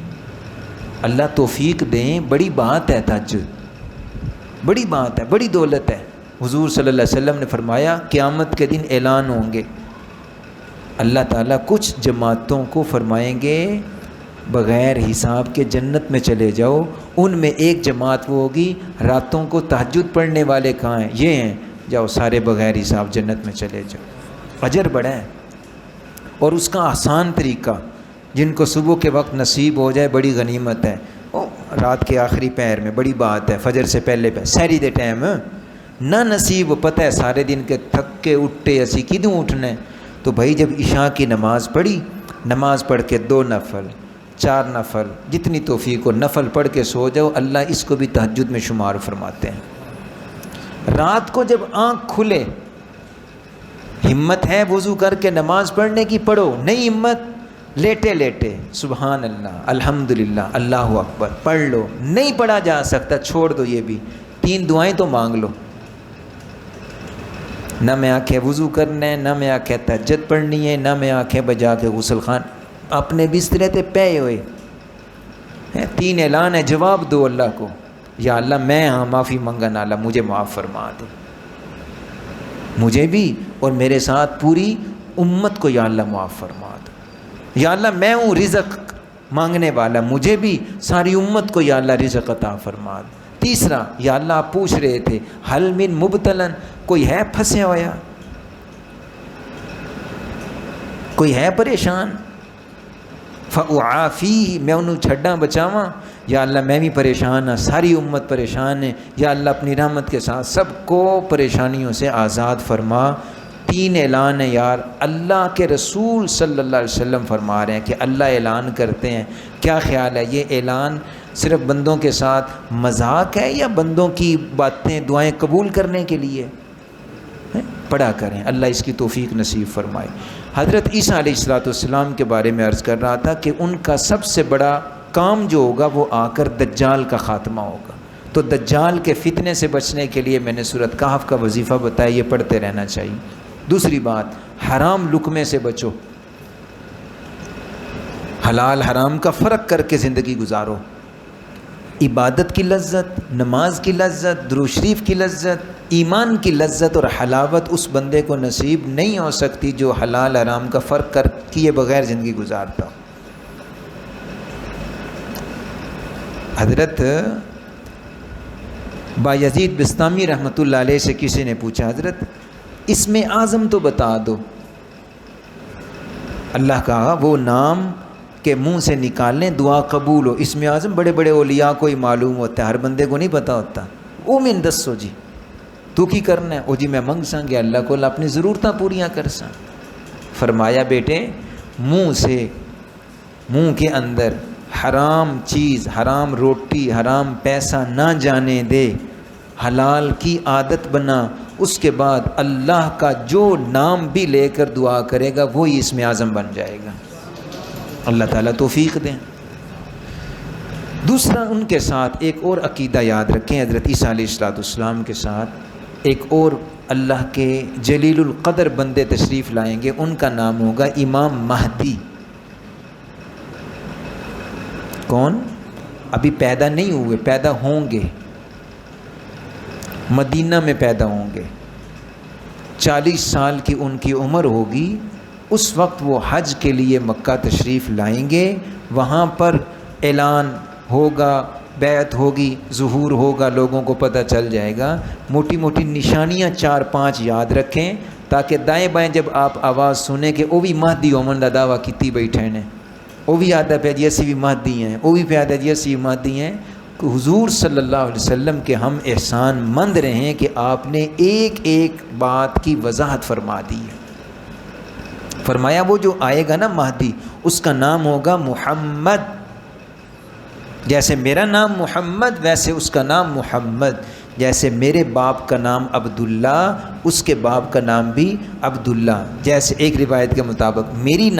اللہ توفیق دیں، بڑی بات ہے تہجد، بڑی بات ہے، بڑی دولت ہے۔ حضور صلی اللہ علیہ وسلم نے فرمایا قیامت کے دن اعلان ہوں گے، اللہ تعالیٰ کچھ جماعتوں کو فرمائیں گے بغیر حساب کے جنت میں چلے جاؤ، ان میں ایک جماعت وہ ہوگی راتوں کو تہجد پڑھنے والے کہاں ہیں؟ یہ ہیں، جاؤ سارے بغیر حساب جنت میں چلے جاؤ۔ اجر بڑا ہے، اور اس کا آسان طریقہ جن کو صبح کے وقت نصیب ہو جائے بڑی غنیمت ہے، رات کے آخری پہر میں بڑی بات ہے، فجر سے پہلے سحری دے ٹائم نہ نصیب، پتہ ہے سارے دن کے تھک کے اٹھتے اسی کدوں اٹھنا ہے، تو بھائی جب عشاء کی نماز پڑھی، نماز پڑھ کے 2 نفل 4 نفل جتنی توفیق ہو نفل پڑھ کے سو جاؤ، اللہ اس کو بھی تہجد میں شمار فرماتے ہیں۔ رات کو جب آنکھ کھلے، ہمت ہے وضو کر کے نماز پڑھنے کی پڑھو، نہیں ہمت لیٹے لیٹے سبحان اللہ الحمدللہ اللہ اکبر پڑھ لو، نہیں پڑھا جا سکتا چھوڑ دو، یہ بھی 3 دعائیں تو مانگ لو، نہ میں آنکھیں وضو کرنا ہے، نہ میں آنکھیں تہجد پڑھنی ہے، نہ میں آنکھیں بجا کے غسل خان اپنے بسترے تے پے ہوئے، 3 اعلان ہے، جواب دو اللہ کو، یا اللہ میں ہاں معافی منگن والا، مجھے معاف فرما دے، مجھے بھی اور میرے ساتھ پوری امت کو یا اللہ معاف فرما دے، یا اللہ میں ہوں رزق مانگنے والا، مجھے بھی ساری امت کو یا اللہ رزق عطا فرما دے۔ تیسرا، یا اللہ آپ پوچھ رہے تھے حل من مبتلن، کوئی ہے پھنسیا ہوا، کوئی ہے پریشان، فَأُعَافِيهِ میں انہوں چھڑا بچاواں، یا اللہ میں بھی پریشان ہوں، ساری امت پریشان ہے، یا اللہ اپنی رحمت کے ساتھ سب کو پریشانیوں سے آزاد فرما۔ 3 اعلان ہے یار، اللہ کے رسول صلی اللہ علیہ وسلم فرما رہے ہیں کہ اللہ اعلان کرتے ہیں۔ کیا خیال ہے یہ اعلان صرف بندوں کے ساتھ مذاق ہے یا بندوں کی باتیں دعائیں قبول کرنے کے لیے؟ پڑھا کریں، اللہ اس کی توفیق نصیب فرمائے۔ حضرت عیسیٰ علیہ السلام کے بارے میں عرض کر رہا تھا کہ ان کا سب سے بڑا کام جو ہوگا وہ آ کر دجال کا خاتمہ ہوگا، تو دجال کے فتنے سے بچنے کے لیے میں نے سورۃ کہف کا وظیفہ بتایا، یہ پڑھتے رہنا چاہیے۔ دوسری بات، حرام لقمے سے بچو، حلال حرام کا فرق کر کے زندگی گزارو۔ عبادت کی لذت، نماز کی لذت، درود شریف کی لذت، ایمان کی لذت اور حلاوت اس بندے کو نصیب نہیں ہو سکتی جو حلال حرام کا فرق کر کیے بغیر زندگی گزارتا۔ حضرت بایزید بستامی رحمۃ اللہ علیہ سے کسی نے پوچھا حضرت اسم اعظم تو بتا دو، اللہ کا وہ نام کہ منہ سے نکالنے دعا قبول ہو۔ اسم اعظم بڑے بڑے اولیاء کو ہی معلوم ہوتا ہے، ہر بندے کو نہیں پتہ ہوتا۔ او من دسو جی تو کی کرنا ہے؟ او جی میں منگ ساں گے اللہ کو اپنی ضرورتاں پوریاں کر ساں۔ فرمایا بیٹے منہ سے، منہ کے اندر حرام چیز، حرام روٹی، حرام پیسہ نہ جانے دے، حلال کی عادت بنا، اس کے بعد اللہ کا جو نام بھی لے کر دعا کرے گا وہی اسم اعظم بن جائے گا۔ اللہ تعالیٰ توفیق دیں۔ دوسرا ان کے ساتھ ایک اور عقیدہ یاد رکھیں، حضرت عیسیٰ علیہ السلام کے ساتھ ایک اور اللہ کے جلیل القدر بندے تشریف لائیں گے، ان کا نام ہوگا امام مہدی۔ کون؟ ابھی پیدا نہیں ہوئے، پیدا ہوں گے، مدینہ میں پیدا ہوں گے، 40 سال کی ان کی عمر ہوگی، اس وقت وہ حج کے لیے مکہ تشریف لائیں گے، وہاں پر اعلان ہوگا، بیعت ہوگی، ظہور ہوگا، لوگوں کو پتہ چل جائے گا۔ موٹی موٹی نشانیاں 4-5 یاد رکھیں تاکہ دائیں بائیں جب آپ آواز سنیں کہ وہ بھی مہدی ہومن دا دعویٰ کیتی بیٹھے نے، وہ بھی آدھا پہ جی اسی بھی مہدی ہیں، وہ بھی پہ آدھا جی اسی بھی مہدی ہیں۔ کہ حضور صلی اللہ علیہ وسلم کے ہم احسان مند رہیں کہ آپ نے ایک ایک بات کی وضاحت فرما دی ہے۔ فرمایا وہ جو آئے گا نا مہدی، اس کا نام ہوگا محمد، جیسے میرا نام محمد ویسے اس کا نام محمد، جیسے میرے باپ کا نام عبداللہ اس کے باپ کا نام بھی عبداللہ، جیسے ایک روایت کے مطابق میری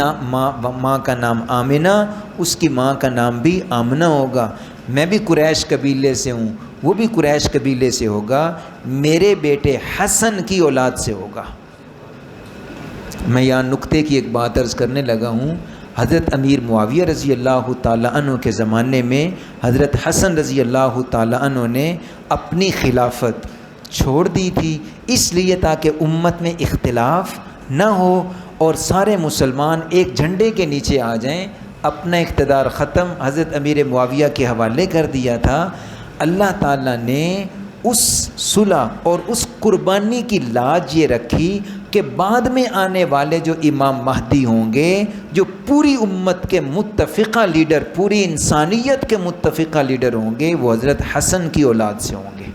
ماں کا نام آمنہ، اس کی ماں کا نام بھی آمنہ ہوگا۔ میں بھی قریش قبیلے سے ہوں، وہ بھی قریش قبیلے سے ہوگا، میرے بیٹے حسن کی اولاد سے ہوگا۔ میں یہاں نقطے کی ایک بات عرض کرنے لگا ہوں۔ حضرت امیر معاویہ رضی اللہ تعالیٰ عنہ کے زمانے میں حضرت حسن رضی اللہ تعالیٰ عنہ نے اپنی خلافت چھوڑ دی تھی، اس لیے تاکہ امت میں اختلاف نہ ہو اور سارے مسلمان ایک جھنڈے کے نیچے آ جائیں۔ اپنا اقتدار ختم حضرت امیر معاویہ کے حوالے کر دیا تھا۔ اللہ تعالیٰ نے اس صلح اور اس قربانی کی لاج یہ رکھی کہ بعد میں آنے والے جو امام مہدی ہوں گے، جو پوری امت کے متفقہ لیڈر، پوری انسانیت کے متفقہ لیڈر ہوں گے، وہ حضرت حسن کی اولاد سے ہوں گے۔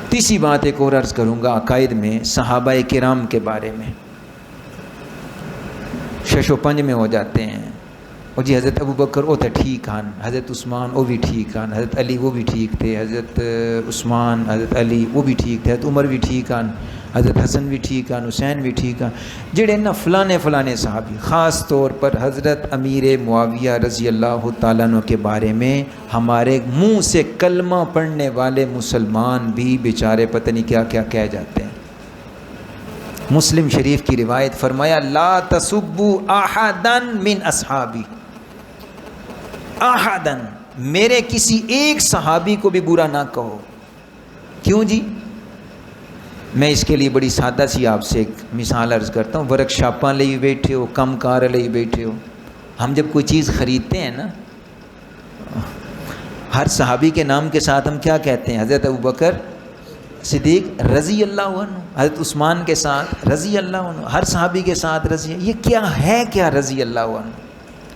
تیسری بات ایک اور عرض کروں گا عقائد میں، صحابہ کرام کے بارے میں۔ شش و پنج میں ہو جاتے ہیں، اور جی حضرت ابو بکر وہ تو ٹھیک ہن، حضرت عثمان وہ بھی ٹھیک ہن، حضرت علی وہ بھی ٹھیک تھے، حضرت عثمان حضرت علی وہ بھی ٹھیک تھے، حضرت عمر بھی ٹھیک ہن، حضرت حسن بھی ٹھیک ہن، حسین بھی ٹھیک ہن۔ جڑے نا فلانے صحابی، خاص طور پر حضرت امیر معاویہ رضی اللہ تعالیٰ عنہ کے بارے میں ہمارے منہ سے کلمہ پڑھنے والے مسلمان بھی بیچارے پتہ نہیں کیا کیا کہہ جاتے ہیں۔ مسلم شریف کی روایت فرمایا لا تسبوا احدا من اصحابی، احدن، میرے کسی ایک صحابی کو بھی برا نہ کہو۔ کیوں جی؟ میں اس کے لیے بڑی سادہ سی آپ سے ایک مثال عرض کرتا ہوں۔ ورک شاپاں لے بیٹھے ہو، کم کار لے بیٹھے ہو، ہم جب کوئی چیز خریدتے ہیں نا، ہر صحابی کے نام کے ساتھ ہم کیا کہتے ہیں؟ حضرت ابوبکر صدیق رضی اللہ عنہ، حضرت عثمان کے ساتھ رضی اللہ عنہ، ہر صحابی کے ساتھ رضی۔ یہ کیا ہے کیا رضی اللہ عنہ؟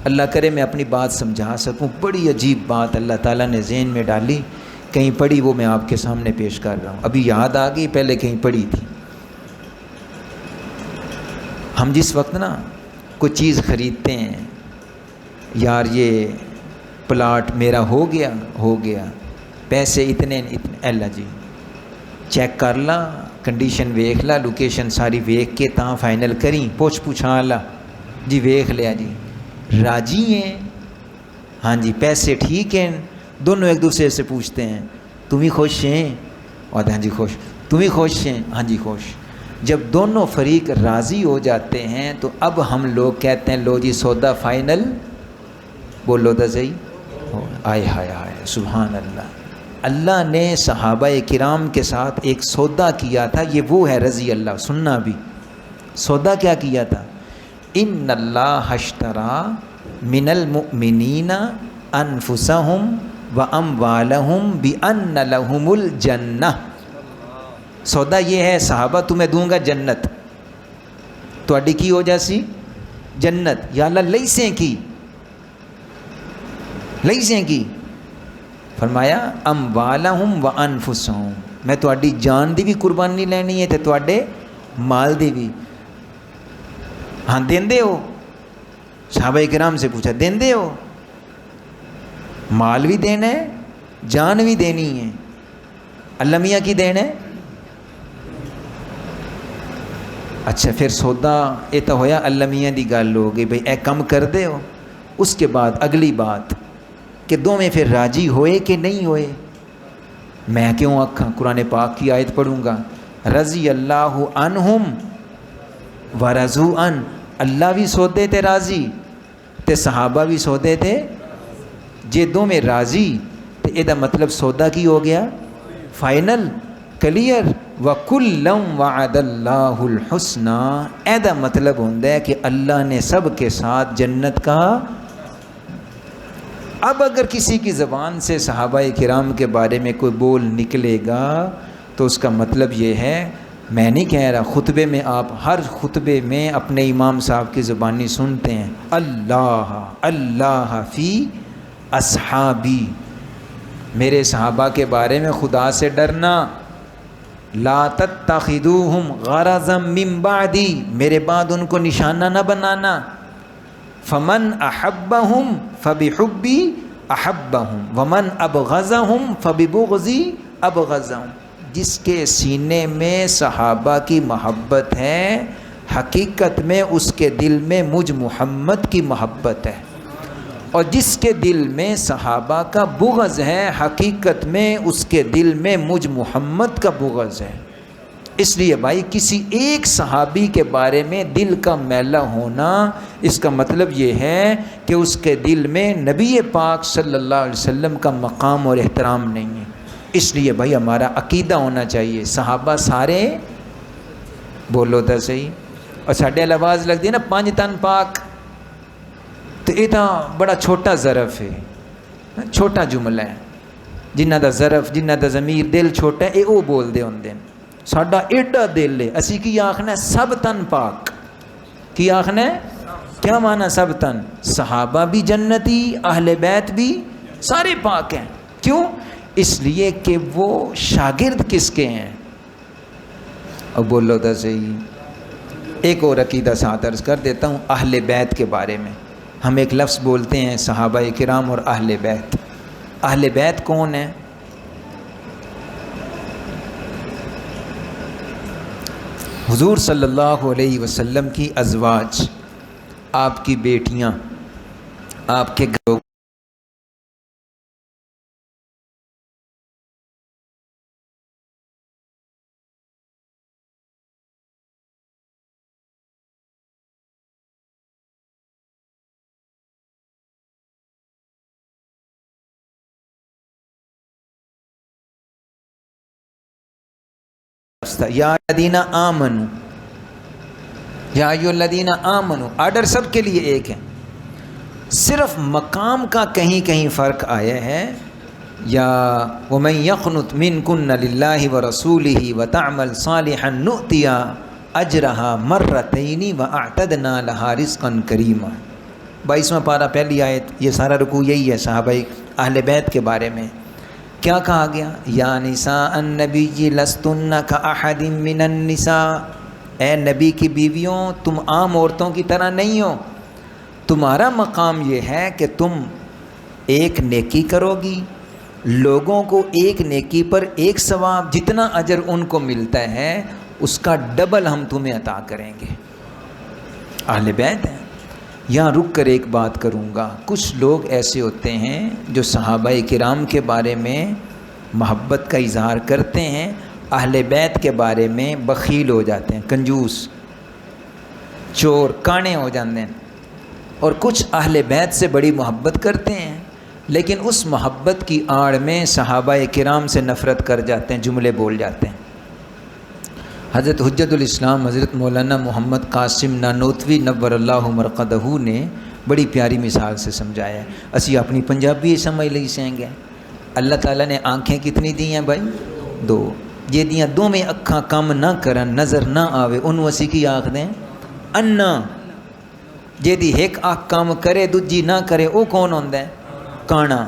اللہ کرے میں اپنی بات سمجھا سکوں۔ بڑی عجیب بات اللہ تعالیٰ نے ذہن میں ڈالی، کہیں پڑھی وہ میں آپ کے سامنے پیش کر رہا ہوں۔ ابھی یاد آ گئی، پہلے کہیں پڑھی تھی۔ ہم جس وقت نا کوئی چیز خریدتے ہیں، یار یہ پلاٹ میرا ہو گیا، پیسے اتنے اللہ جی چیک کر لا، کنڈیشن ویکھ لا، لوکیشن ساری ویکھ کے تاں فائنل کریں، پوچھا لا جی، ویکھ لیا جی، راضی ہیں؟ ہاں جی، پیسے ٹھیک ہیں؟ دونوں ایک دوسرے سے پوچھتے ہیں تم ہی خوش ہیں؟ اور ہاں جی خوش۔ تم ہی خوش ہیں؟ ہاں جی خوش۔ جب دونوں فریق راضی ہو جاتے ہیں تو اب ہم لوگ کہتے ہیں لو جی سودا فائنل، بولو دا صحیح، آئے ہائے ہائے سبحان اللہ۔ اللہ نے صحابہ کرام کے ساتھ ایک سودا کیا تھا، یہ وہ ہے رضی اللہ۔ سننا بھی سودا کیا کیا تھا؟ ان اللہ اشترا من المؤمنین انفسہم واموالہم بان لہم الجنہ۔ سودا یہ ہے صحابہ تمہیں دوں گا جنت، تواڈی کی ہو جاسی جنت، یا اللہ لیسیں کی فرمایا اموالہم وانفسہم، میں تواڈی جان دی بھی قربانی لینی ہے تے تواڈے مال دی بھی۔ ہاں دیندے ہو؟ صحابہ کرام سے پوچھا دیندے ہو؟ مال بھی دینا ہے، جان بھی دینی ہے، اللہ میاں کی دینا ہے۔ اچھا پھر سودا یہ تو ہویا اللہ میاں دی گل ہو گئی، بھئی اے کم کر دے ہو۔ اس کے بعد اگلی بات کہ دو میں پھر راضی ہوئے کہ نہیں ہوئے؟ میں کیوں آکھاں، قرآن پاک کی آیت پڑھوں گا، رضی اللہ عنہم ورضوا عنہ، اللہ بھی سودے تے راضی تے صحابہ بھی سودے تے، جے دو میں راضی تے اے دا مطلب سودا کی ہو گیا؟ Final, clear. وَكُلًّا وَعَدَ اللَّهُ الْحُسْنَى، ایدا مطلب ہوتا ہے کہ اللہ نے سب کے ساتھ جنت کا۔ اب اگر کسی کی زبان سے صحابہ کرام کے بارے میں کوئی بول نکلے گا تو اس کا مطلب یہ ہے، میں نہیں کہہ رہا، خطبے میں آپ ہر خطبے میں اپنے امام صاحب کی زبانی سنتے ہیں، اللہ اللہ فی اصحابی، میرے صحابہ کے بارے میں خدا سے ڈرنا، لا تتخذوہم غرضا من بعدی، میرے بعد ان کو نشانہ نہ بنانا، فمن احبہم فبحبی احبہم ومن ابغضہم فببغضی ابغضہم، جس کے سینے میں صحابہ کی محبت ہے حقیقت میں اس کے دل میں مجھ محمد کی محبت ہے، اور جس کے دل میں صحابہ کا بغض ہے حقیقت میں اس کے دل میں مجھ محمد کا بغض ہے۔ اس لیے بھائی کسی ایک صحابی کے بارے میں دل کا میلہ ہونا، اس کا مطلب یہ ہے کہ اس کے دل میں نبی پاک صلی اللہ علیہ وسلم کا مقام اور احترام نہیں ہے۔ اس لیے بھائی ہمارا عقیدہ ہونا چاہیے صحابہ سارے، بولو تو صحیح، اور ساڈے آواز لگتی ہے نا 5 تن پاک، تو یہ تو بڑا چھوٹا ظرف ہے، چھوٹا جملہ ہے، جنہ دا ظرف جنہ دا ضمیر دل چھوٹا ہے وہ بول دے ہوندے ہیں، ساڈا ایڈا دل ہے، اسی کی آخنا ہے سب تن پاک، کی آخنا ہے کیا معنی سب تن؟ صحابہ بھی جنتی، اہل بیت بھی سارے پاک ہیں، کیوں؟ اس لیے کہ وہ شاگرد کس کے ہیں؟ اب بولو تو صحیح۔ ایک اور عقیدہ ساتھ عرض کر دیتا ہوں اہل بیت کے بارے میں، ہم ایک لفظ بولتے ہیں صحابہ کرام اور اہل بیت، اہل بیت کون ہیں؟ حضور صلی اللہ علیہ وسلم کی ازواج، آپ کی بیٹیاں، آپ کے گھروں یا الذین آمنو، یا ایھا الذین آمنو، آرڈر سب کے لیے ایک ہے، صرف مقام کا کہیں کہیں فرق آیا ہے، یا ومن یقنت منکن للہ ورسولہ وتعمل صالحا نؤتها اجرها مرتین واعتدنا لها رزقا کریما۔ 22واں پارہ پہلی آیت، یہ سارا رکوع یہی ہے صحابہ اہل بیت کے بارے میں۔ کیا کہا گیا؟ یا نساء النبی لستن کاحد من النساء، اے نبی کی بیویوں تم عام عورتوں کی طرح نہیں ہو، تمہارا مقام یہ ہے کہ تم ایک نیکی کرو گی، لوگوں کو ایک نیکی پر ایک ثواب، جتنا اجر ان کو ملتا ہے اس کا ڈبل ہم تمہیں عطا کریں گے۔ اہل بیت ہیں۔ یہاں رک کر ایک بات کروں گا، کچھ لوگ ایسے ہوتے ہیں جو صحابہ کرام کے بارے میں محبت کا اظہار کرتے ہیں، اہل بیت کے بارے میں بخیل ہو جاتے ہیں، کنجوس، چور، کانے ہو جاتے ہیں، اور کچھ اہل بیت سے بڑی محبت کرتے ہیں لیکن اس محبت کی آڑ میں صحابہ کرام سے نفرت کر جاتے ہیں، جملے بول جاتے ہیں۔ حضرت حجت الاسلام حضرت مولانا محمد قاسم نانوتوی نور اللہ مرقدہ نے بڑی پیاری مثال سے سمجھایا ہے۔ اسی اپنی پنجابی سمجھ لئی سیں گے، اللہ تعالیٰ نے آنکھیں کتنی دی ہیں بھائی؟ 2، یہ دیاں دو میں اکھاں کام نہ کرن نظر نہ آوے انہوں اسی کی آنکھ دیں انا، جے دی ایک آنکھ کام کرے دوجی نہ کرے او کون ہوندہ ہے؟ کانا۔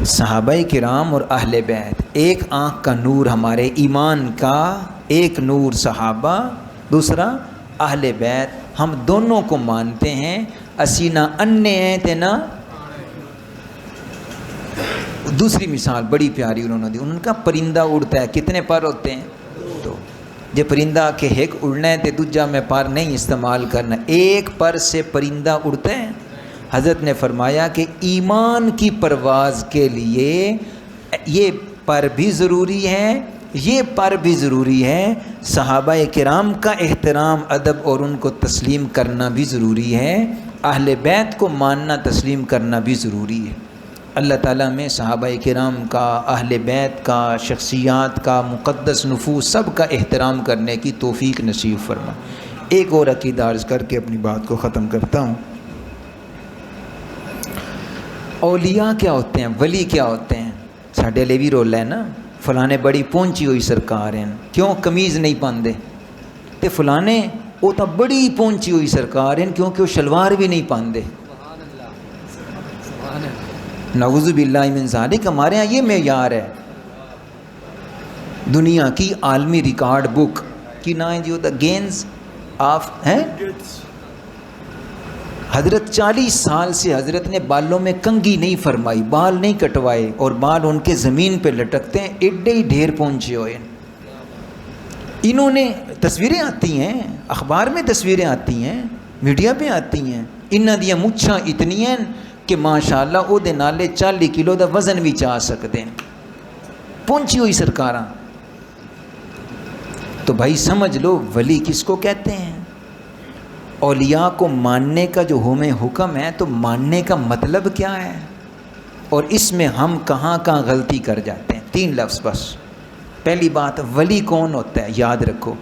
صحابہ کرام اور اہل بیت، ایک آنکھ کا نور ہمارے ایمان کا، ایک نور صحابہ، دوسرا اہل بیت، ہم دونوں کو مانتے ہیں، اسی نہ انے ہیں تے نہ۔ دوسری مثال بڑی پیاری انہوں نے دی، انہوں نے کہا پرندہ اڑتا ہے، کتنے پر ہوتے ہیں؟ 2۔ جے پرندہ کے ایک اڑنا ہے تے دوجا میں پر نہیں استعمال کرنا، ایک پر سے پرندہ اڑتا ہے۔ حضرت نے فرمایا کہ ایمان کی پرواز کے لیے یہ پر بھی ضروری ہے، یہ پر بھی ضروری ہے، صحابہ کرام کا احترام ادب اور ان کو تسلیم کرنا بھی ضروری ہے، اہل بیت کو ماننا تسلیم کرنا بھی ضروری ہے۔ اللہ تعالیٰ میں صحابہ کرام کا، اہل بیت کا، شخصیات کا، مقدس نفوس سب کا احترام کرنے کی توفیق نصیب فرما۔ ایک اور عقیدہ عرض کر کے اپنی بات کو ختم کرتا ہوں۔ اولیاء کیا ہوتے ہیں، ولی کیا ہوتے ہیں؟ ساڈے لے بھی رول ہے نا، فلانے بڑی پہنچی ہوئی سرکار ہیں، کیوں قمیض نہیں پاندے؟ تے فلانے وہ تو بڑی پہنچی ہوئی سرکار ہیں کیونکہ وہ شلوار بھی نہیں پاندے۔ نعوذ باللہ من ذالک، ہمارے ہاں یہ معیار ہے۔ دنیا کی عالمی ریکارڈ بک کی نام ہے جو دا گینز آف ہیں، حضرت 40 سال سے حضرت نے بالوں میں کنگھی نہیں فرمائی، بال نہیں کٹوائے، اور بال ان کے زمین پہ لٹکتے ہیں، ایڈے ہی ڈھیر پہنچے ہوئے۔ انہوں نے تصویریں آتی ہیں، اخبار میں تصویریں آتی ہیں، میڈیا پہ آتی ہیں، انہاں دیاں مچھاں اتنی ہیں کہ ماشاءاللہ او دے نالے 40 کلو دا وزن بھی چاہ سکتے ہیں، پہنچی ہوئی سرکاراں۔ تو بھائی سمجھ لو ولی کس کو کہتے ہیں؟ اولیاء کو ماننے کا جو ہمیں حکم ہے، تو ماننے کا مطلب کیا ہے، اور اس میں ہم کہاں کہاں غلطی کر جاتے ہیں؟ 3 لفظ بس۔ پہلی بات، ولی کون ہوتا ہے؟ یاد رکھو،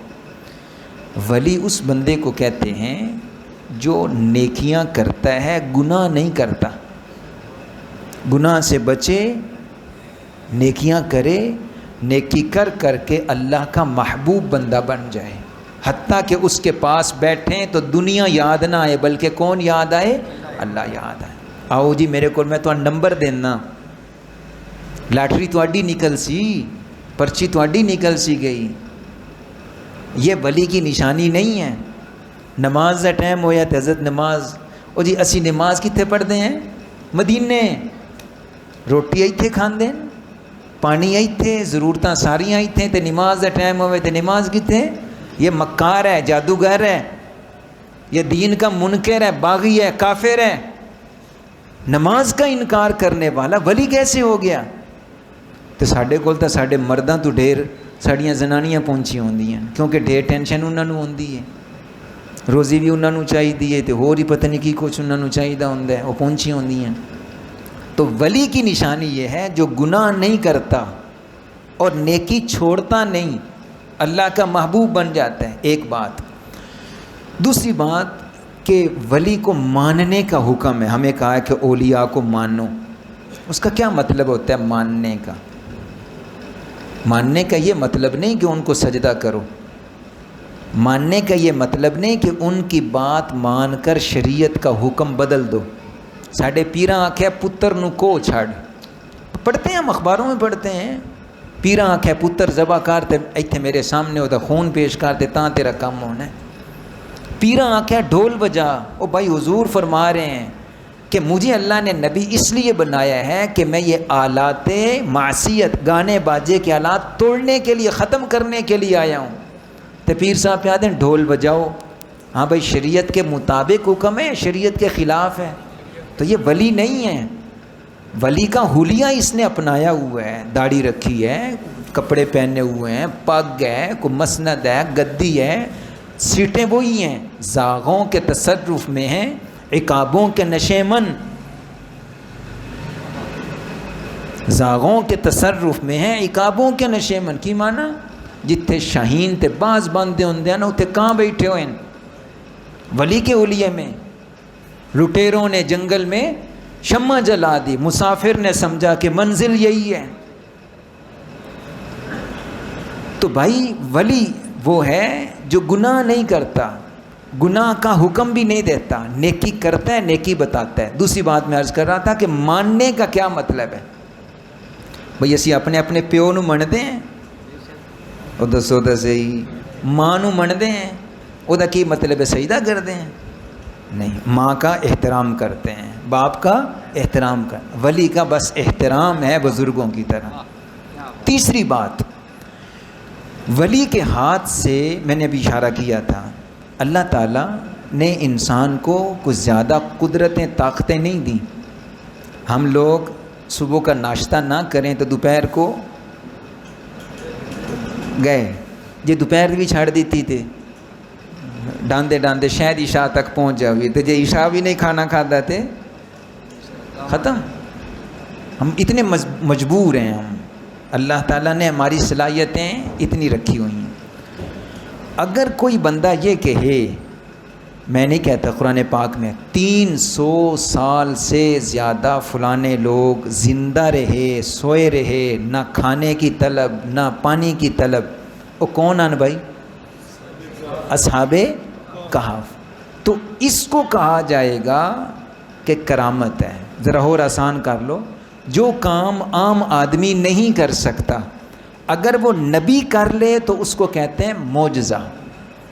ولی اس بندے کو کہتے ہیں جو نیکیاں کرتا ہے، گناہ نہیں کرتا، گناہ سے بچے، نیکیاں کرے، نیکی کر کر کے اللہ کا محبوب بندہ بن جائے، حتیٰ کہ اس کے پاس بیٹھیں تو دنیا یاد نہ آئے بلکہ کون یاد آئے؟ اللہ یاد آئے۔ آؤ جی میرے کو، میں تو نمبر دینا، لاٹری تواڈی نکل سی، پرچی تواڈی نکل سی گئی، یہ ولی کی نشانی نہیں ہے۔ نماز کا ٹائم ہویا تو حضرت نماز، او جی اسی نماز کتنے پڑھتے ہیں؟ مدینے، روٹی ایتھے کھاندے، پانی ایتھے، ضرورتاں ساریاں ایتھے، تے نماز کا ٹائم ہوئے تو نماز کتنے؟ یہ مکار ہے، جادوگر ہے، یہ دین کا منکر ہے، باغی ہے، کافر ہے۔ نماز کا انکار کرنے والا ولی کیسے ہو گیا؟ تو ساڈے کول تو ساڈے مرداں تو ڈھیر ساڑیاں زنانیاں پہنچی ہوندی ہیں، کیونکہ ڈھیر ٹینشن انہاں نوں ہوندی ہے، روزی بھی انہاں نوں چاہیے تے ہور ہی پتہ نہیں کی کچھ انہاں نوں چاہیدا ہوندا ہے، وہ پہنچی ہوندی ہیں۔ تو ولی کی نشانی یہ ہے جو گناہ نہیں کرتا اور نیکی چھوڑتا نہیں، اللہ کا محبوب بن جاتا ہے، ایک بات۔ دوسری بات کہ ولی کو ماننے کا حکم ہے، ہمیں کہا ہے کہ اولیاء کو مانو۔ اس کا کیا مطلب ہوتا ہے ماننے کا؟ ماننے کا یہ مطلب نہیں کہ ان کو سجدہ کرو، ماننے کا یہ مطلب نہیں کہ ان کی بات مان کر شریعت کا حکم بدل دو۔ ساڈے پیراں آکھے پتر نو کو چھڑ، پڑھتے ہیں ہم اخباروں میں پڑھتے ہیں، پیراں آکھے پتر ذبح کر تے ایتھے میرے سامنے ہوتا خون پیش کر تے تاں تیرا کام ہونا ہے۔ پیراں آکھے ڈھول بجا، او بھائی حضور فرما رہے ہیں کہ مجھے اللہ نے نبی اس لیے بنایا ہے کہ میں یہ آلات معصیت، گانے باجے کے آلات توڑنے کے لیے، ختم کرنے کے لیے آیا ہوں۔ تو پیر صاحب پہ آتے ہیں ڈھول بجاؤ، ہاں بھائی شریعت کے مطابق حکم ہے، شریعت کے خلاف ہے، تو یہ ولی نہیں ہے۔ ولی کا حلیہ اس نے اپنایا ہوا ہے، داڑھی رکھی ہے، کپڑے پہنے ہوئے ہیں، پگ ہے، کوئی مسند ہے، گدی ہے، سیٹیں وہی ہیں، زاغوں کے تصرف میں ہیں، عقابوں کے نشیمن، زاغوں کے تصرف میں ہیں، عقابوں کے نشیمن کی معنی جتھے شاہین تے باز بندے ہوندے ہیں نا اتھے کہاں بیٹھے ہوئے ہیں؟ ولی کے حلیے میں۔ لٹیروں نے جنگل میں شمع جلا دی، مسافر نے سمجھا کہ منزل یہی ہے۔ تو بھائی ولی وہ ہے جو گناہ نہیں کرتا، گناہ کا حکم بھی نہیں دیتا، نیکی کرتا ہے، نیکی بتاتا ہے۔ دوسری بات میں عرض کر رہا تھا کہ ماننے کا کیا مطلب ہے؟ بھئی اسی اپنے اپنے پیو نو منتے ہیں، وہ دسو تو صحیح، ماں نو منتے ہیں، وہ دا کی مطلب ہے سجدہ کرتے ہیں؟ نہیں، ماں کا احترام کرتے ہیں، باپ کا احترام کرتے ہیں، ولی کا بس احترام ہے بزرگوں کی طرح۔ تیسری بات، ولی کے ہاتھ سے میں نے ابھی اشارہ کیا تھا، اللہ تعالیٰ نے انسان کو کچھ زیادہ قدرتیں، طاقتیں نہیں دیں۔ ہم لوگ صبح کا ناشتہ نہ کریں تو دوپہر کو گئے، یہ دوپہر بھی چھاڑ دیتی تھے، ڈاندے ڈاندے شاید عشاء تک پہنچ جاوی، تو جے عشاء بھی نہیں کھانا کھاتا تھے ختم۔ ہم اتنے مجبور ہیں، ہم اللہ تعالیٰ نے ہماری صلاحیتیں اتنی رکھی ہوئی ہیں۔ اگر کوئی بندہ یہ کہے، میں نہیں کہتا، قرآن پاک میں 300 سال سے زیادہ فلانے لوگ زندہ رہے، سوئے رہے، نہ کھانے کی طلب نہ پانی کی طلب، وہ کون آن بھائی؟ اصحاب کہف۔ تو اس کو کہا جائے گا کہ کرامت ہے۔ ذرا اور آسان کر لو، جو کام عام آدمی نہیں کر سکتا اگر وہ نبی کر لے تو اس کو کہتے ہیں معجزہ،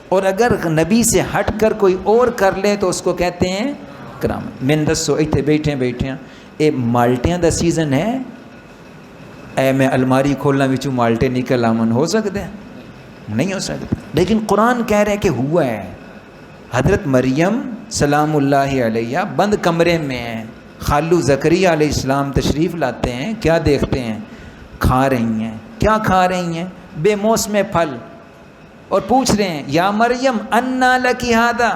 اور اگر نبی سے ہٹ کر کوئی اور کر لے تو اس کو کہتے ہیں کرامت۔ میں دسو اتنے بیٹھے اے مالٹیاں دا سیزن ہے، اے میں الماری کھولنا وچوں مالٹے نکل آمن، ہو سکتے ہیں؟ نہیں ہو سکتا، لیکن قرآن کہہ رہے ہیں کہ ہوا ہے۔ حضرت مریم سلام اللہ علیہ بند کمرے میں ہیں، خالو زکریا علیہ السلام تشریف لاتے ہیں، کیا دیکھتے ہیں؟ کھا رہی ہیں۔ کیا کھا رہی ہیں؟ بے موسم پھل، اور پوچھ رہے ہیں یا مریم انا لکی ھذا،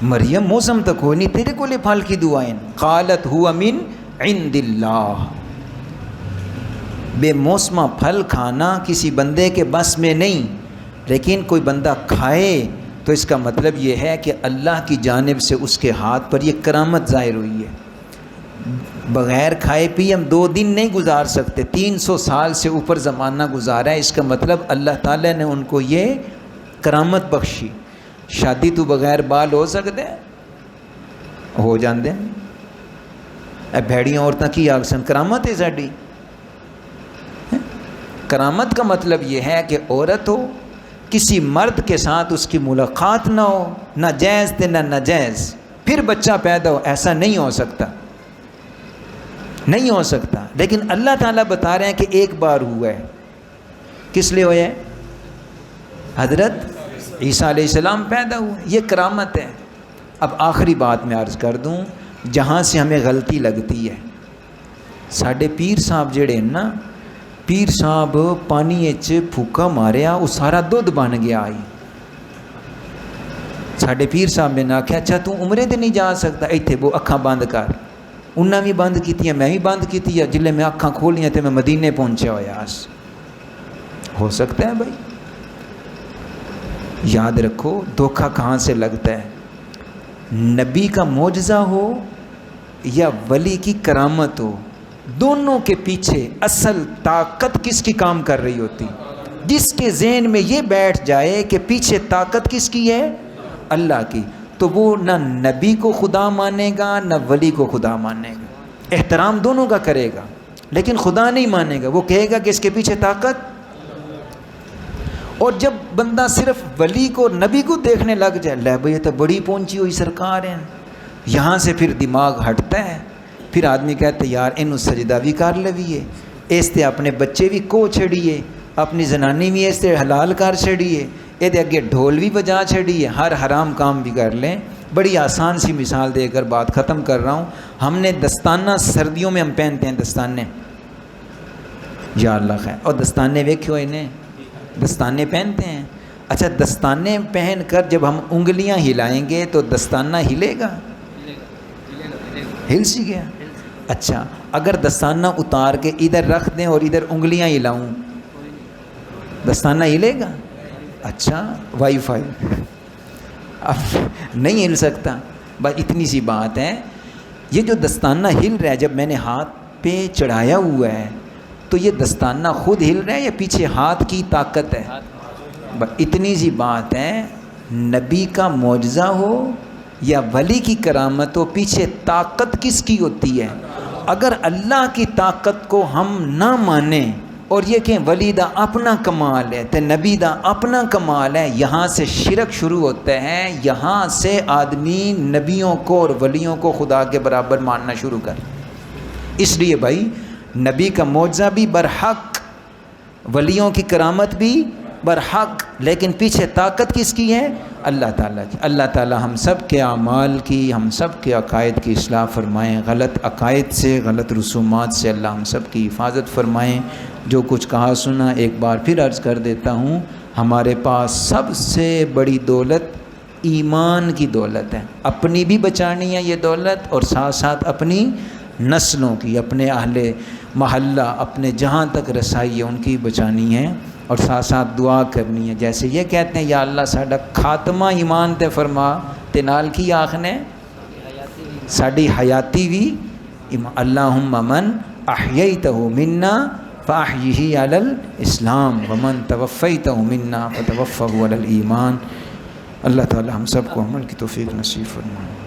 مریم موسم تک ہو نہیں، تیرے کو لے پھل کی دعائیں؟ قالت هو من عند اللہ۔ بے موسمہ پھل کھانا کسی بندے کے بس میں نہیں، لیکن کوئی بندہ کھائے تو اس کا مطلب یہ ہے کہ اللہ کی جانب سے اس کے ہاتھ پر یہ کرامت ظاہر ہوئی ہے۔ بغیر کھائے پی ہم 2 دن نہیں گزار سکتے، 300 سال سے اوپر زمانہ گزارا ہے، اس کا مطلب اللہ تعالیٰ نے ان کو یہ کرامت بخشی۔ شادی تو بغیر بال ہو سکتے ہو جاندے، اے بھیڑیاں عورتیں کی آگسن کرامت ہے ساڈی۔ کرامت کا مطلب یہ ہے کہ عورت ہو، کسی مرد کے ساتھ اس کی ملاقات نہ ہو، نہ جائز تے نہ ناجائز، پھر بچہ پیدا ہو، ایسا نہیں ہو سکتا، نہیں ہو سکتا۔ لیکن اللہ تعالیٰ بتا رہے ہیں کہ ایک بار ہوا ہے۔ کس لیے ہوا ہے؟ حضرت عیسیٰ علیہ السلام پیدا ہوئے، یہ کرامت ہے۔ اب آخری بات میں عرض کر دوں، جہاں سے ہمیں غلطی لگتی ہے، ساڈے پیر صاحب جڑے ہیں نا، پیر صاحب پانی اچ پھوکا ماریا وہ سارا دودھ بن گیا آئی۔ ساڈے پیر صاحب نے آخیا اچھا تو عمرے تے نہیں جا سکتا، ایتھے وہ اکھاں بند کر، انہاں بھی بند کیتیاں، میں بھی بند کیتی ہے، جلے میں اکھاں کھولیاں تے میں مدینے پہنچا ہویا۔ ہو سکتا ہے بھائی؟ یاد رکھو دھوکہ کہاں سے لگتا ہے، نبی کا معجزہ ہو یا ولی کی کرامت ہو، دونوں کے پیچھے اصل طاقت کس کی کام کر رہی ہوتی؟ جس کے ذہن میں یہ بیٹھ جائے کہ پیچھے طاقت کس کی ہے؟ اللہ کی، تو وہ نہ نبی کو خدا مانے گا نہ ولی کو خدا مانے گا، احترام دونوں کا کرے گا لیکن خدا نہیں مانے گا، وہ کہے گا کہ اس کے پیچھے طاقت۔ اور جب بندہ صرف ولی کو نبی کو دیکھنے لگ جائے، لے بھئی یہ تو بڑی پہنچی ہوئی سرکار ہیں، یہاں سے پھر دماغ ہٹتا ہے، پھر آدمی کہتے یار انہوں سجدہ بھی کر لویے، اس تے اپنے بچے بھی کو چھڑیے، اپنی زنانی بھی اس تے حلال کر چھڑیے، یہ دے اگے ڈھول بھی بجا چھڑیے، ہر حرام کام بھی کر لیں۔ بڑی آسان سی مثال دے کر بات ختم کر رہا ہوں۔ ہم نے دستانہ سردیوں میں ہم پہنتے ہیں دستانے، یا اللہ خیر، اور دستانے ویکھو انہیں، دستانے پہنتے ہیں۔ اچھا دستانے پہن کر جب ہم انگلیاں ہلائیں گے تو دستانہ ہلے گا؟ ہل سی گیا۔ اچھا اگر دستانہ اتار کے ادھر رکھ دیں اور ادھر انگلیاں ہلاؤں، دستانہ ہلے گا؟ اچھا وائی فائی اب نہیں ہل سکتا، بس اتنی سی بات ہے۔ یہ جو دستانہ ہل رہا ہے، جب میں نے ہاتھ پہ چڑھایا ہوا ہے تو یہ دستانہ خود ہل رہا ہے یا پیچھے ہاتھ کی طاقت ہے؟ بس اتنی سی بات ہے۔ نبی کا معجزہ ہو یا ولی کی کرامت ہو، پیچھے طاقت کس کی ہوتی ہے؟ اگر اللہ کی طاقت کو ہم نہ مانیں اور یہ کہ ولی دا اپنا کمال ہے تے نبی دا اپنا کمال ہے، یہاں سے شرک شروع ہوتا ہے، یہاں سے آدمی نبیوں کو اور ولیوں کو خدا کے برابر ماننا شروع کر۔ اس لیے بھائی نبی کا معجزہ بھی برحق، ولیوں کی کرامت بھی برحق، لیکن پیچھے طاقت کس کی ہے؟ اللہ تعالیٰ کی۔ اللہ تعالیٰ ہم سب کے اعمال کی، ہم سب کے عقائد کی اصلاح فرمائیں، غلط عقائد سے، غلط رسومات سے اللہ ہم سب کی حفاظت فرمائیں۔ جو کچھ کہا سنا ایک بار پھر عرض کر دیتا ہوں، ہمارے پاس سب سے بڑی دولت ایمان کی دولت ہے، اپنی بھی بچانی ہے یہ دولت، اور ساتھ ساتھ اپنی نسلوں کی، اپنے اہل محلہ، اپنے جہاں تک رسائی ہے ان کی بچانی ہے، اور ساتھ ساتھ دعا کرنی ہے۔ جیسے یہ کہتے ہیں یا اللہ ساڈا خاتمہ ایمان تے فرما، تے نال کی آخنے ساڈی حیاتی بھی اللہم من احییتہ منا فاحیہ علی الاسلام ومن توفیتہ منا فتوفہ علی الایمان۔ اللہ تعالی ہم سب کو عمل کی توفیق نصیب فرمائے۔